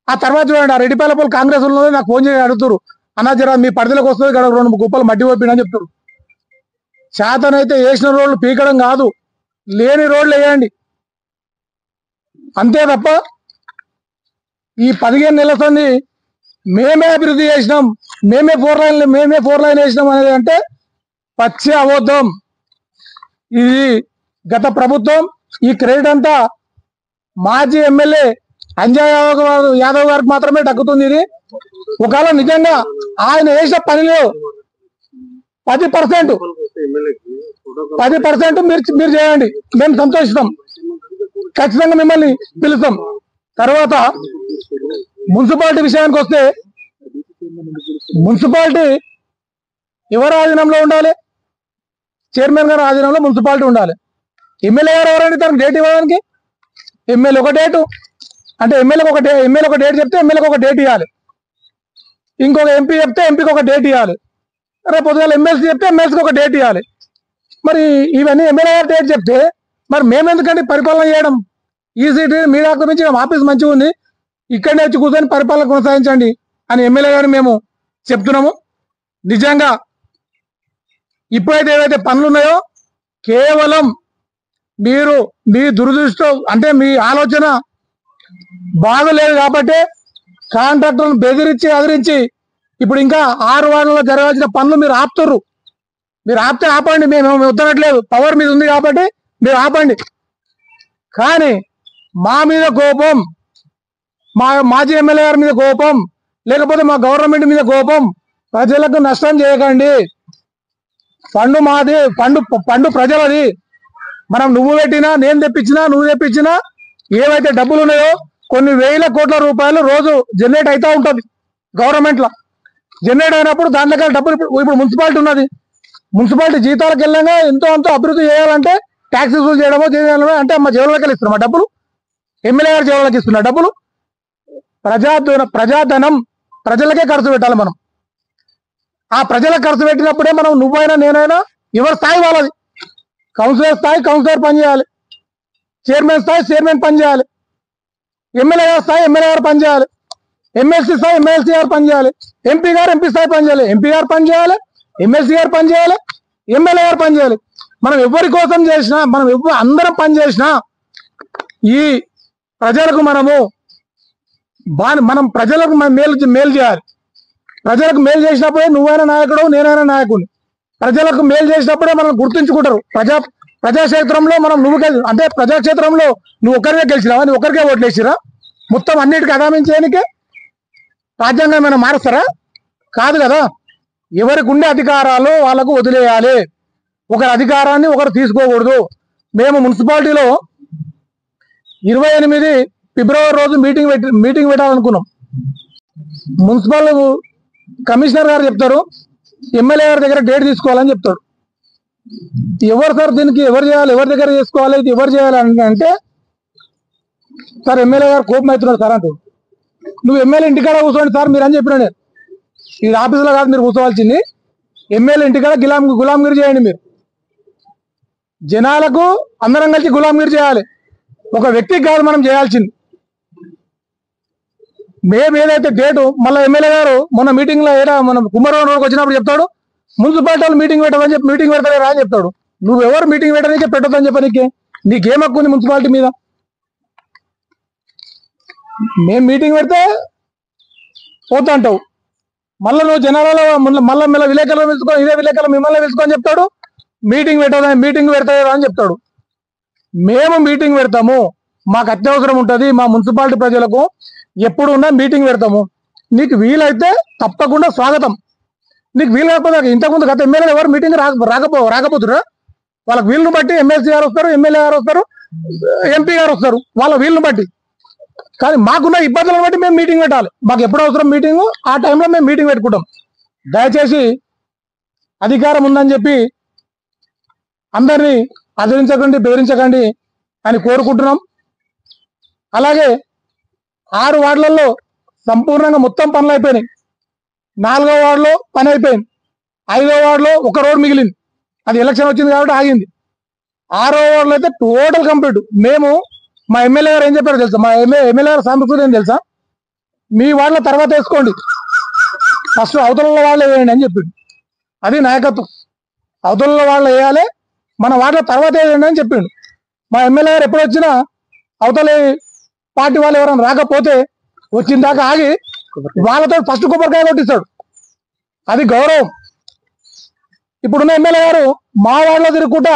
ఆ తర్వాత చూడండి, ఆ రెడ్డిపాలపల్లి కాంగ్రెస్ ఉన్నది నాకు ఫోన్ చేసి అడుగుతారు, అన్నా జరా మీ పరిధిలోకి వస్తుంది ఇక్కడ 2 కుప్పలు మట్టి పోపినని చెప్తారు. శాతనైతే వేసిన రోడ్లు పీకడం కాదు, లేని రోడ్లు వేయండి అంతే తప్ప ఈ 15 నెలల సంది మేమే అభివృద్ధి చేసినాం, మేమే 4 లైన్ వేసినాం అనేది అంటే పచ్చి అబద్ధం. ఇది గత ప్రభుత్వం, ఈ క్రెడిట్ అంతా మాజీ ఎమ్మెల్యే అంజయ్ యాదవ్ గారికి మాత్రమే దక్కుతుంది. ఇది ఒకవేళ నిజంగా ఆయన వేసిన పనిలో 10% మీరు చేయండి, మేము సంతోషిస్తాం, ఖచ్చితంగా మిమ్మల్ని పిలుస్తాం. తర్వాత మున్సిపాలిటీ విషయానికి వస్తే, మున్సిపాలిటీ ఎవరి ఆధీనంలో ఉండాలి? చైర్మన్ గారి ఆధీనంలో మున్సిపాలిటీ ఉండాలి. ఎమ్మెల్యే గారు ఎవరండి తనకు డేట్ ఇవ్వడానికి? ఎమ్మెల్యే ఒక డేటు అంటే ఎమ్మెల్యేకి ఒక డేట్ చెప్తే ఎమ్మెల్యేకి ఒక డేట్ ఇవ్వాలి, ఇంకొక ఎంపీ చెప్తే ఎంపీకి ఒక డేట్ ఇవ్వాలి, రేపు పొద్దుగాల ఎమ్మెల్సీ చెప్తే ఎమ్మెల్సీకి ఒక డేట్ ఇవ్వాలి. మరి ఇవన్నీ ఎమ్మెల్యే గారు డేట్ చెప్తే మరి మేమెందుకంటే పరిపాలన చేయడం? ఈ సీట్ మీరు ఆక్రమించడం, ఆఫీస్ మంచిగా ఉంది, ఇక్కడనే వచ్చి కూర్చొని పరిపాలన కొనసాగించండి అని ఎమ్మెల్యే గారు మేము చెప్తున్నాము. నిజంగా ఇప్పుడైతే ఏవైతే పనులు ఉన్నాయో కేవలం మీరు మీ దురదృష్టం అంటే మీ ఆలోచన బాగలేదు కాబట్టి కాంట్రాక్టర్ను బెదిరించి అదిరించి ఇప్పుడు ఇంకా 6 వారాల్లో జరగాల్సిన పనులు మీరు ఆపుతుర్రు. మీరు ఆపితే ఆపండి, మేము వద్దనట్లేదు, పవర్ మీద ఉంది కాబట్టి మీరు ఆపండి. కానీ మా మీద కోపం, మా మాజీ ఎమ్మెల్యే గారి మీద కోపం, లేకపోతే మా గవర్నమెంట్ మీద కోపం, ప్రజలకు నష్టం చేయకండి. ఫండ్ మాది, ఫండ్ ప్రజలది. మనం నువ్వు పెట్టినా, నేను తెప్పించినా, నువ్వు తెప్పించినా ఏవైతే డబ్బులు ఉన్నాయో కొన్ని వేల కోట్ల రూపాయలు రోజు జనరేట్ అవుతూ ఉంటుంది గవర్నమెంట్ లో. జనరేట్ అయినప్పుడు దాంట్లో డబ్బులు ఇప్పుడు మున్సిపాలిటీ ఉన్నది, మున్సిపాలిటీ జీతాలకు వెళ్ళగా ఎంతో అంతో అభివృద్ధి చేయాలంటే ట్యాక్స్ వసూలు చేయడమో చేయడమో అంటే మా జేబులకి ఇస్తున్నాం డబ్బులు, ఎమ్మెల్యే గారు జేబులకి ఇస్తున్నా డబ్బులు. ప్రజాధనం ప్రజలకే ఖర్చు పెట్టాలి మనం. ఆ ప్రజలకు ఖర్చు పెట్టినప్పుడే మనం నువ్వైనా నేనైనా ఎవరి స్థాయి వాళ్ళది. కౌన్సిలర్ స్థాయి కౌన్సిలర్ పనిచేయాలి, చైర్మన్ స్థాయి చైర్మన్ పనిచేయాలి, ఎమ్మెల్యే గారి స్థాయి ఎమ్మెల్యే గారు పనిచేయాలి, ఎమ్మెల్సీ స్థాయి ఎమ్మెల్సీ గారు పనిచేయాలి, ఎంపీ గారు ఎంపీ స్థాయి పనిచేయాలి, ఎంపీ గారు పనిచేయాలి, ఎమ్మెల్సీ గారు పనిచేయాలి, ఎమ్మెల్యే గారు పనిచేయాలి. మనం ఎవరి కోసం చేసినా, మనం అందరం పనిచేసినా ఈ ప్రజలకు మనం ప్రజలకు మేలు చేయాలి. ప్రజలకు మేలు చేసినప్పుడే నువ్వైనా నాయకుడు నేనైనా నాయకుడిని. ప్రజలకు మేలు చేసినప్పుడే మనం గుర్తుంచుకుంటారు. ప్రజాక్షేత్రంలో మనం అంటే ప్రజాక్షేత్రంలో నువ్వు ఒక్కరికే గెలిచినావా, నువ్వు ఒక్కరికే ఓట్లేసిరా? మొత్తం అన్నిటికీ అదామించేయనికే రాజ్యాంగం ఏమైనా మారుస్తారా? కాదు కదా. ఎవరికి ఉండే అధికారాలు వాళ్ళకు వదిలేయాలి. ఒకరి అధికారాన్ని ఒకరు తీసుకోకూడదు. మేము మున్సిపాలిటీలో 28 ఫిబ్రవరి రోజు మీటింగ్ పెట్టాలనుకున్నాం. మున్సిపల్ కమిషనర్ గారు చెప్తారు ఎమ్మెల్యే గారి దగ్గర డేట్ తీసుకోవాలని చెప్తాడు. ఎవరు సార్ దీనికి ఎవరు చేయాలి, ఎవరి దగ్గర చేసుకోవాలి, ఇది ఎవరు చేయాలి అంటే సార్ ఎమ్మెల్యే గారు కోపం అవుతున్నాడు సార్ అంటాడు. నువ్వు ఎమ్మెల్యే ఇంటికాడ కూర్చోండి సార్ మీరు అని చెప్పినా నేను. ఇది ఆఫీసులో కాదు మీరు కూర్చోవాల్సింది, ఎమ్మెల్యే ఇంటికాడ గులాంగిరి చేయండి. మీరు జనాలకు అందరం కలిసి గులాంగిరి చేయాలి, ఒక వ్యక్తికి కాదు మనం చేయాల్సింది. మేము ఏదైతే డేటు మళ్ళీ ఎమ్మెల్యే గారు మొన్న మీటింగ్ లో మనం కుమ్మరవాడ రోడ్కి వచ్చినప్పుడు చెప్తాడు మున్సిపాలిటీ వాళ్ళు మీటింగ్ పెట్టమని చెప్పి మీటింగ్ పెడతారా అని చెప్తాడు. నువ్వు ఎవరు మీటింగ్ పెట్టడానికే పెట్టొద్దని చెప్పనీకే నీకేం హక్కు ఉంది మున్సిపాలిటీ మీద? మేము మీటింగ్ పెడితే పోతా అంటావు, మళ్ళీ నువ్వు జనాలలో మళ్ళీ విలేకరులు పిలుచుకొని ఇదే విలేకరులు మిమ్మల్ని పిలుచుకొని చెప్తాడు మీటింగ్ పెడతాడు అని చెప్తాడు. మేము మీటింగ్ పెడతాము, మాకు అత్యవసరం ఉంటుంది, మా మున్సిపాలిటీ ప్రజలకు ఎప్పుడు ఉన్నా మీటింగ్ పెడతాము. నీకు వీలైతే తప్పకుండా స్వాగతం, నీకు వీలు కాకపోతే ఇంతకుముందు గత ఎమ్మెల్యేలు ఎవరు మీటింగ్ రాకపోతురా? వాళ్ళకి వీళ్ళని బట్టి ఎమ్మెల్సీ గారు వస్తారు, ఎమ్మెల్యే గారు వస్తారు, ఎంపీ గారు వస్తారు, వాళ్ళ వీళ్ళని బట్టి. కానీ మాకున్న ఇబ్బందులను బట్టి మేము మీటింగ్ పెట్టాలి. మాకు ఎప్పుడు అవసరం మీటింగ్ ఆ టైంలో మేము మీటింగ్ పెట్టుకుంటాం. దయచేసి అధికారం ఉందని చెప్పి అందరినీ అదిరించకండి, బెదిరించకండి అని కోరుకుంటున్నాం. అలాగే 6 వార్డులలో సంపూర్ణంగా మొత్తం పనులు అయిపోయినాయి. 4వ వార్డులో పని అయిపోయింది. 5వ వార్డులో ఒక రోడ్ మిగిలింది, అది ఎలక్షన్ వచ్చింది కాబట్టి ఆగింది. 6వ వార్డులో అయితే టోటల్ కంప్లీట్. మేము మా ఎమ్మెల్యే గారు ఏం చెప్పారో తెలుసా? మా ఎమ్మెల్యే గారు సాంబశివరావు ఏం తెలుసా? మీ వాళ్ళ తర్వాత వేసుకోండి, ఫస్ట్ అవతల వాళ్ళు వేయండి అని చెప్పిండు. అది నాయకత్వం. అవతల వాళ్ళు వేయాలి, మన వాళ్ళ తర్వాత వేయండి అని చెప్పిండు. మా ఎమ్మెల్యే గారు ఎప్పుడు వచ్చినా అవతల పార్టీ వాళ్ళు ఎవరైనా రాకపోతే వచ్చిన దాకా ఆగి వాళ్ళతో ఫస్ట్ కొబ్బరికాయ కొట్టిస్తాడు. అది గౌరవం. ఇప్పుడున్న ఎమ్మెల్యే గారు మా వాళ్ళలో తిరుగుకుంటా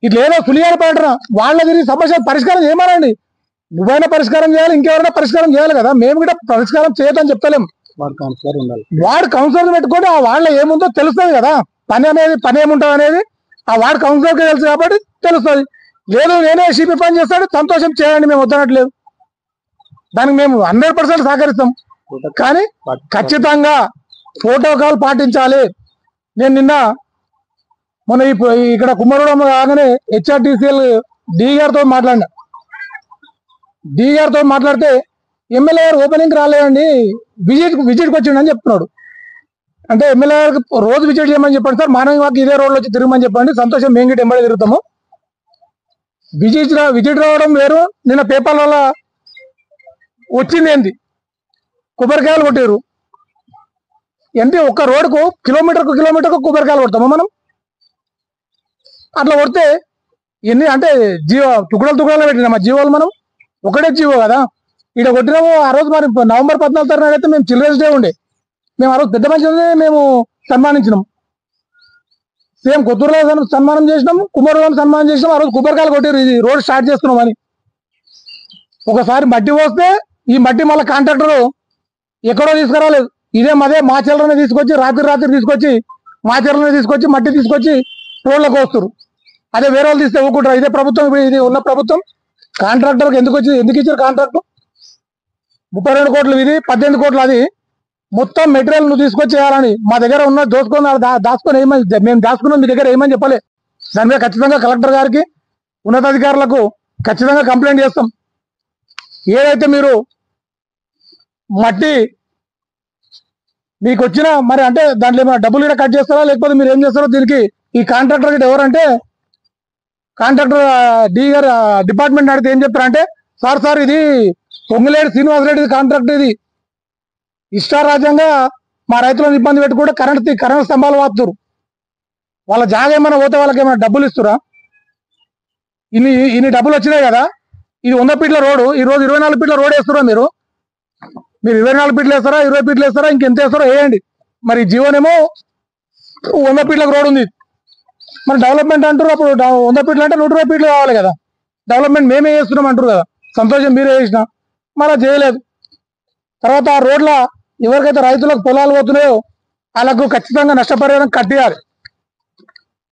ఇట్లా ఏదో సులియాల పడటన వాళ్ళ తిరిగి సమస్య పరిష్కారం చేయమనండి. నువ్వైనా పరిష్కారం చేయాలి, ఇంకెవరైనా పరిష్కారం చేయాలి కదా. మేము కూడా పరిష్కారం చేయొద్దని చెప్తలేము. వార్డు కౌన్సిలర్ పెట్టుకుంటే ఆ వాళ్ళ ఏముందో తెలుస్తుంది కదా. పని ఏముంటుంది అనేది ఆ వార్డు కౌన్సిలర్కి తెలుసు కాబట్టి తెలుస్తుంది. లేదు నేనే సిపి పని చేస్తాడు, సంతోషం చేయండి, మేము వద్దనట్లేదు. దానికి మేము 100% సహకరిస్తాం. కానీ ఖచ్చితంగా ప్రోటోకాల్ పాటించాలి. నేను మొన్న ఇక్కడ కుమ్మరూడమ్మ కాగానే హెచ్ఆర్టీసీఎల్ డి గారితో మాట్లాడినా. డి గారితో మాట్లాడితే ఎమ్మెల్యే గారు ఓపెనింగ్ రాలేదండి, విజిట్కి వచ్చిండని చెప్తున్నాడు. అంటే ఎమ్మెల్యే గారికి రోజు విజిట్ చేయమని చెప్పండి సార్, మార్నింగ్ వాక్ ఇదే రోడ్లో వచ్చి తిరగమని చెప్పండి, సంతోషం మేము గిట్ట ఎంబడి తిరుగుతాము. విజిట్ రావడం వేరు. నిన్న పేపర్ల వల్ల వచ్చింది ఏంది, కొబ్బరికాయలు కొట్టారు. అంటే ఒక్క రోడ్డుకు కిలోమీటర్కు కొబ్బరికాయలు కొడతామా మనం? అట్లా కొడితే ఎన్ని అంటే టుకుడలు పెట్టినా మా జీవోలు మనం ఒకటే జీవో కదా. ఇక్కడ కొట్టినాము. ఆ రోజు మరి నవంబర్ 14 తారీఖు అయితే మేము చిల్డ్రన్స్ డే ఉండే, మేము ఆ రోజు పెద్ద మనిషిని మేము సన్మానించినాం. సేమ్ కొత్తూరులో సన్మానం చేసినాం, కుమ్మరూరులో సన్మానం చేసినాం. ఆ రోజు కొబ్బరికాయలు కొట్టారు, ఇది రోడ్ స్టార్ట్ చేస్తున్నాం అని. ఒకసారి మట్టి పోస్తే ఈ మట్టి మళ్ళీ కాంట్రాక్టర్ ఎక్కడో తీసుకురాలేదు, ఇదే మా చెల్లరనే తీసుకొచ్చి రాత్రి తీసుకొచ్చి మా చెల్లరనే తీసుకొచ్చి మట్టి తీసుకొచ్చి రోడ్లకు వస్తారు. అదే వేరే వాళ్ళు తీస్తే ఊరుకుంటారు. ఇదే ప్రభుత్వం, ఇప్పుడు ఇది ఉన్న ప్రభుత్వం కాంట్రాక్టర్కి ఎందుకు ఇచ్చారు? కాంట్రాక్ట్ 32 కోట్లు ఇది, 18 కోట్లు అది. మొత్తం మెటీరియల్ నువ్వు తీసుకొచ్చి చేయాలని మా దగ్గర ఉన్న దాచుకొని మేము దాచుకున్నాం, మీ దగ్గర ఏమని చెప్పలే. దాని మీద ఖచ్చితంగా కలెక్టర్ గారికి ఉన్నతాధికారులకు ఖచ్చితంగా కంప్లైంట్ చేస్తాం. ఏదైతే మీరు మట్టి మీకు వచ్చిన మరి అంటే దాంట్లో ఏమైనా డబ్బులు కూడా కట్ చేస్తారా లేకపోతే మీరు ఏం చేస్తారో దీనికి ఈ కాంట్రాక్టర్ గిట్ట ఎవరంటే కాంట్రాక్టర్ డి గారు డిపార్ట్మెంట్ అడిగితే ఏం చెప్తారంటే సార్ ఇది పొంగులేడు శ్రీనివాసరెడ్డి కాంట్రాక్ట్, ఇది ఇష్టారాజ్యంగా మా రైతులను ఇబ్బంది పెట్టుకుంటే కరెంట్ స్తంభాలు వాతురు, వాళ్ళ జాగా ఏమైనా పోతే వాళ్ళకి ఏమైనా డబ్బులు ఇస్తురా? ఇన్ని డబ్బులు వచ్చినాయి కదా, ఇది 100 ఫీట్ల రోడ్డు, ఈ రోజు 24 ఫీట్ల రోడ్ వేస్తారా? మీరు 24 ఫీట్లు వేస్తారా, 20 ఫీట్లు వేస్తారా, ఇంకెంత వేస్తారో వేయండి. మరి జీవనేమో 100 ఫీట్లకు రోడ్ ఉంది, మరి డెవలప్మెంట్ అంటారు. అప్పుడు 100 ఫీట్లు అంటే 120 ఫీట్లు కావాలి కదా, డెవలప్మెంట్ మేమే చేస్తున్నాం అంటారు కదా, సంతోషం మీరే చేసినా మళ్ళీ చేయలేదు. తర్వాత ఆ రోడ్ల ఎవరికైతే రైతులకు పొలాలు పోతున్నాయో వాళ్ళకు ఖచ్చితంగా నష్టపరిహారం కట్టియాలి.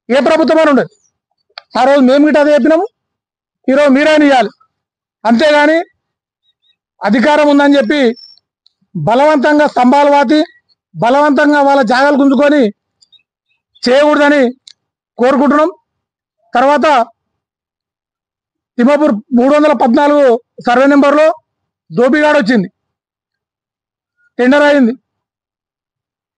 ఏ ప్రభుత్వం అని ఉండదు. ఆ రోజు మేము గిట్ట అదే చెప్పినాము, ఈరోజు మీరైనా ఇవ్వాలి. అంతేగాని అధికారం ఉందని చెప్పి బలవంతంగా స్తంభాలు వాతి బలవంతంగా వాళ్ళ జాగాలు గుంజుకొని చేయకూడదని కోరుకుంటున్నాం. తర్వాత తిమ్మాపూర్ 314 సర్వే నెంబర్లో దోపిగాడు వచ్చింది, టెండర్ అయింది,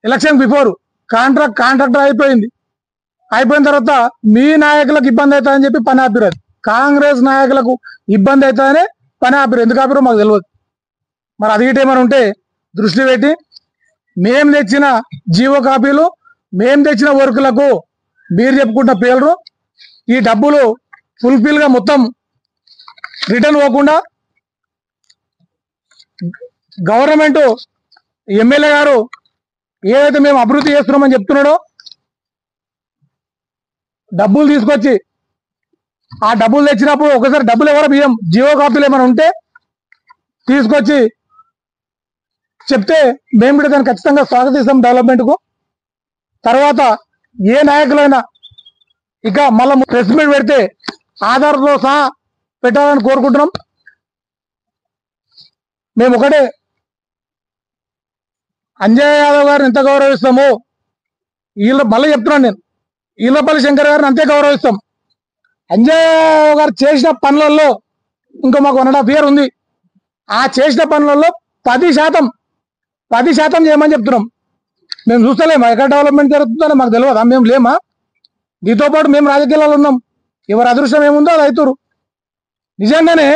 ఎలక్షన్ బిఫోర్ కాంట్రాక్టర్ అయిపోయిన తర్వాత మీ నాయకులకు ఇబ్బంది అవుతుందని చెప్పి పని ఆపిరారు. కాంగ్రెస్ నాయకులకు ఇబ్బంది అవుతుందనే పని ఆపిరు. ఎందుకు ఆపిరో మాకు తెలియదు. మరి అది ఏమైనా ఉంటే దృష్టి పెట్టి మేము తెచ్చిన జీవో కాపీలు మేము తెచ్చిన వర్కులకు మీరు చెప్పుకుంటున్న పేర్లు ఈ డబ్బులు ఫుల్ఫిల్ గా మొత్తం రిటర్న్ పోకుండా గవర్నమెంట్ ఎమ్మెల్యే గారు ఏదైతే మేము అభివృద్ధి చేస్తున్నామని చెప్తున్నాడో డబ్బులు తీసుకొచ్చి ఆ డబ్బులు తెచ్చినప్పుడు ఒకసారి డబ్బులు ఎవరో బియ్యం జీవో కాపీలు ఏమైనా ఉంటే తీసుకొచ్చి చెప్తే మేము కూడా దాన్ని ఖచ్చితంగా స్వాగతిస్తాం డెవలప్మెంట్కు. తర్వాత ఏ నాయకులైనా ఇక మళ్ళీ ప్రెస్ మీట్ పెడితే ఆధార్తో సహా పెట్టాలని కోరుకుంటున్నాం. మేము ఒకటే అంజయ్ యాదవ్ గారిని ఎంత గౌరవిస్తామో మళ్ళీ చెప్తున్నాను నేను, ఈలపల్లి శంకర్ గారిని అంతే గౌరవిస్తాం. అంజయ్ యాదవ్ గారు చేసిన పనులలో ఇంకా మాకు 1.5 year ఉంది. ఆ చేసిన పనులలో 10% చేయమని చెప్తున్నాం. మేము చూస్తలేమా ఎక్కడ డెవలప్మెంట్ జరుగుతుందని మాకు తెలియదా? మేము లేమా? దీంతో పాటు మేము రాజకీయాల్లో ఉన్నాం. ఎవరి అదృష్టం ఏముందో అది అవుతారు. నిజంగానే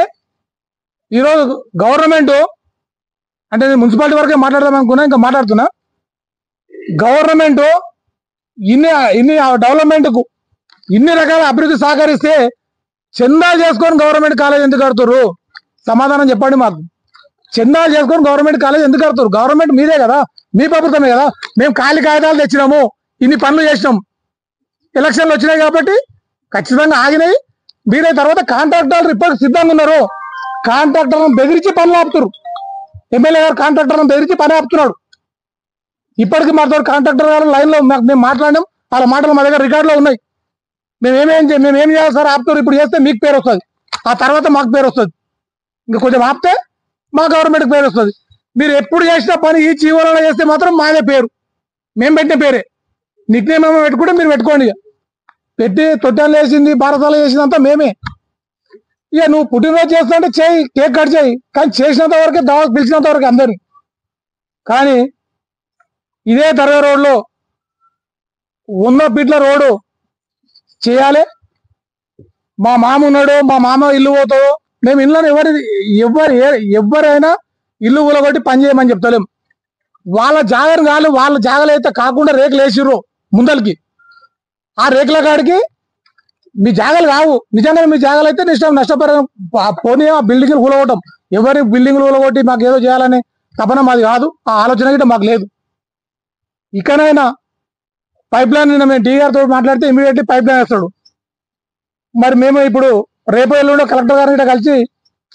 ఈరోజు గవర్నమెంట్ అంటే నేను మున్సిపాలిటీ వరకే మాట్లాడదాం అనుకున్నా, ఇంకా మాట్లాడుతున్నా. గవర్నమెంట్ ఇన్ని డెవలప్మెంట్కు ఇన్ని రకాల అభివృద్ధి సహకరిస్తే చందాలు చేసుకొని గవర్నమెంట్ కాలేజ్ ఎందుకు కడుతున్నారు? సమాధానం చెప్పండి మాకు. చందాలు చేసుకొని గవర్నమెంట్ కాలేజ్ ఎందుకు కడుతున్నారు? గవర్నమెంట్ మీదే కదా, మీ ప్రభుత్వమే కదా. మేము ఖాళీ కాగితాలు తెచ్చినాము, ఇన్ని పనులు చేసినాం, ఎలక్షన్లు వచ్చినాయి కాబట్టి ఖచ్చితంగా ఆగినాయి. మీరే తర్వాత కాంట్రాక్టర్లు ఇప్పటికి సిద్ధంగా ఉన్నారు. కాంట్రాక్టర్లను బెదిరించి పనులు ఆపుతారు. ఎమ్మెల్యే గారు కాంట్రాక్టర్లను బెదిరించి పని ఆపుతున్నాడు. ఇప్పటికీ మాతో కాంట్రాక్టర్ గారు లైన్లో మేము మాట్లాడినాం, వాళ్ళ మాటలు మా దగ్గర రికార్డులో ఉన్నాయి. మేమేం చేయాలి సార్? ఆపుతారు, ఇప్పుడు చేస్తే మీకు పేరు వస్తుంది, ఆ తర్వాత మాకు పేరు వస్తుంది. ఇంకా కొంచెం ఆపితే మా గవర్నమెంట్కి పేరు వస్తుంది. మీరు ఎప్పుడు చేసిన పని ఈ జీవోలలో చేస్తే మాత్రం మాదే పేరు, మేము పెట్టిన పేరే. నిక్నేమ్ ఏమో పెట్టుకుంటే మీరు పెట్టుకోండి. పెట్టి తొట్టాలు వేసింది భారతాలు వేసిందంతా మేమే. ఇక నువ్వు పుట్టినరోజు చేస్తుంటే చేయి, కేక్ కట్ చేయి, కానీ చేసినంత వరకే దావా పిలిచినంత వరకు అందరినీ. కానీ ఇదే తరగ రోడ్లో 100 ఫీట్ల రోడ్డు చేయాలి. మా మామ ఉన్నాడు, మా మామ ఇల్లు పోతాడు, మేము ఇళ్ళని ఎవరైనా ఇల్లు ఊలగొట్టి పని చేయమని చెప్తలేం. వాళ్ళ జాగలు కాదు, వాళ్ళ జాగలు అయితే కాకుండా రేకులు వేసిర్రు ముందలకి, ఆ రేకుల కాడికి మీ జాగలు కావు. నిజంగా మీ జాగలు అయితే నష్టపరిహారం పోనీ. ఆ బిల్డింగ్లు కూలగొట్టం, ఎవరి బిల్డింగ్లు కూలగొట్టి మాకు ఏదో చేయాలని తపన మాది కాదు, ఆ ఆలోచన గిట్ట మాకు లేదు. ఇకనైనా పైప్ లైన్ మేము డి గారితో మాట్లాడితే ఇమీడియట్లీ పైప్ లైన్ వేస్తాడు. మరి మేము ఇప్పుడు రేపు ఎల్లుండో కలెక్టర్ గారిని గిట్ట కలిసి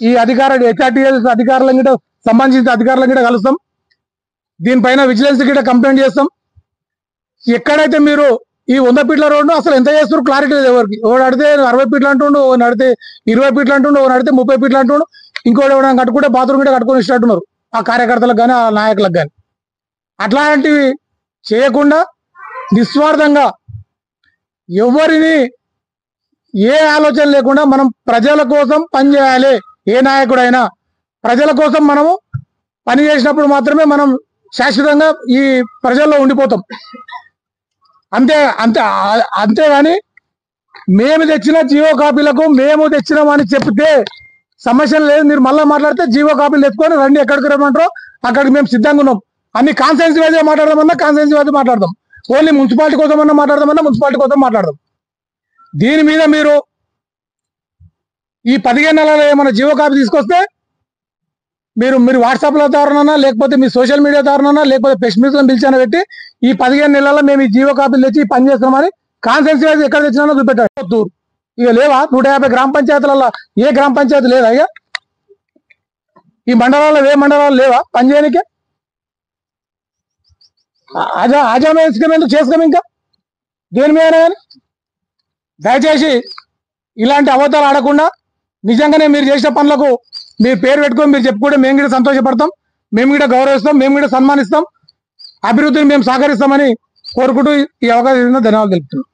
ఈ హెచ్ఆర్టీఎస్ అధికారుల గిట్ట సంబంధించిన అధికారుల గిట్ట కలుస్తాం. దీనిపైన విజిలెన్స్ గిట్ట కంప్లైంట్ చేస్తాం. ఎక్కడైతే మీరు ఈ 100 ఫీట్ల రోడ్డు అసలు ఎంత చేస్తారు క్లారిటీ లేదు ఎవరికి. ఒకటి అడితే 60 ఫీట్లు అంటుండు, ఒకటి అడితే 20 ఫీట్లు అంటుండు, ఒకటి అడితే 30 ఫీట్లు అంటుండు, ఇంకోటి ఎవరైనా కట్టుకుంటే బాత్రూమ్ గిట్ట కట్టుకొని ఇష్టట్టున్నారు ఆ కార్యకర్తలకు కానీ ఆ నాయకులకు కానీ. అట్లాంటివి చేయకుండా నిస్వార్థంగా ఎవరిని ఏ ఆలోచన లేకుండా మనం ప్రజల కోసం పనిచేయాలి. ఏ నాయకుడైనా ప్రజల కోసం మనము పని చేసినప్పుడు మాత్రమే మనం శాశ్వతంగా ఈ ప్రజల్లో ఉండిపోతాం. అంతేగాని మేము తెచ్చిన జీవో కాపీలకు మేము తెచ్చినామని చెప్తే సమస్య లేదు. మీరు మళ్ళీ మాట్లాడితే జీవో కాపీలు తెచ్చుకొని రండి, ఎక్కడికి రమ్మంటారో అక్కడికి మేము సిద్ధంగా ఉన్నాం. అన్ని కాన్స్టిట్యున్సీ వైజ్ మాట్లాడదామన్నా కాన్స్టిట్యున్సీ వైజ్ మాట్లాడదాం, ఓన్లీ మున్సిపాలిటీ కోసం అన్నా మాట్లాడదామన్నా మున్సిపాలిటీ కోసం మాట్లాడదాం. దీని మీద మీరు ఈ 15 నెలల ఏమైనా జీవో కాపీ తీసుకొస్తే మీరు వాట్సాప్ల ద్వారానన్నా లేకపోతే మీ సోషల్ మీడియా ద్వారానన్నా లేకపోతే ప్రెస్ మీట్లను పిలిచాను పెట్టి ఈ 15 నెలల్లో మేము ఈ జీవో కాపీలు తెచ్చి పని చేస్తామని కాన్స్టిట్యున్సీ వైజ్ ఎక్కడ తెచ్చినా చూపెట్టారు. ఇక లేవా 150 గ్రామ పంచాయతీలలో ఏ గ్రామ పంచాయతీ లేదా? ఇక ఈ మండలాల్లో ఏ మండలాలు లేవా పని చేయడానికి? ఎందుకు చేసుకోం ఇంకా దేని మీద? దయచేసి ఇలాంటి అబద్ధాలు ఆడకుండా నిజంగానే మీరు చేసిన పనులకు మీరు పేరు పెట్టుకొని మీరు చెప్పుకుంటే మేము కూడా సంతోషపడతాం, మేము కూడా గౌరవిస్తాం, మేము కూడా సన్మానిస్తాం, అభివృద్ధిని మేము సహకరిస్తామని కోరుకుంటూ ఈ అవకాశం ధన్యవాదాలు తెలుపుతున్నాం.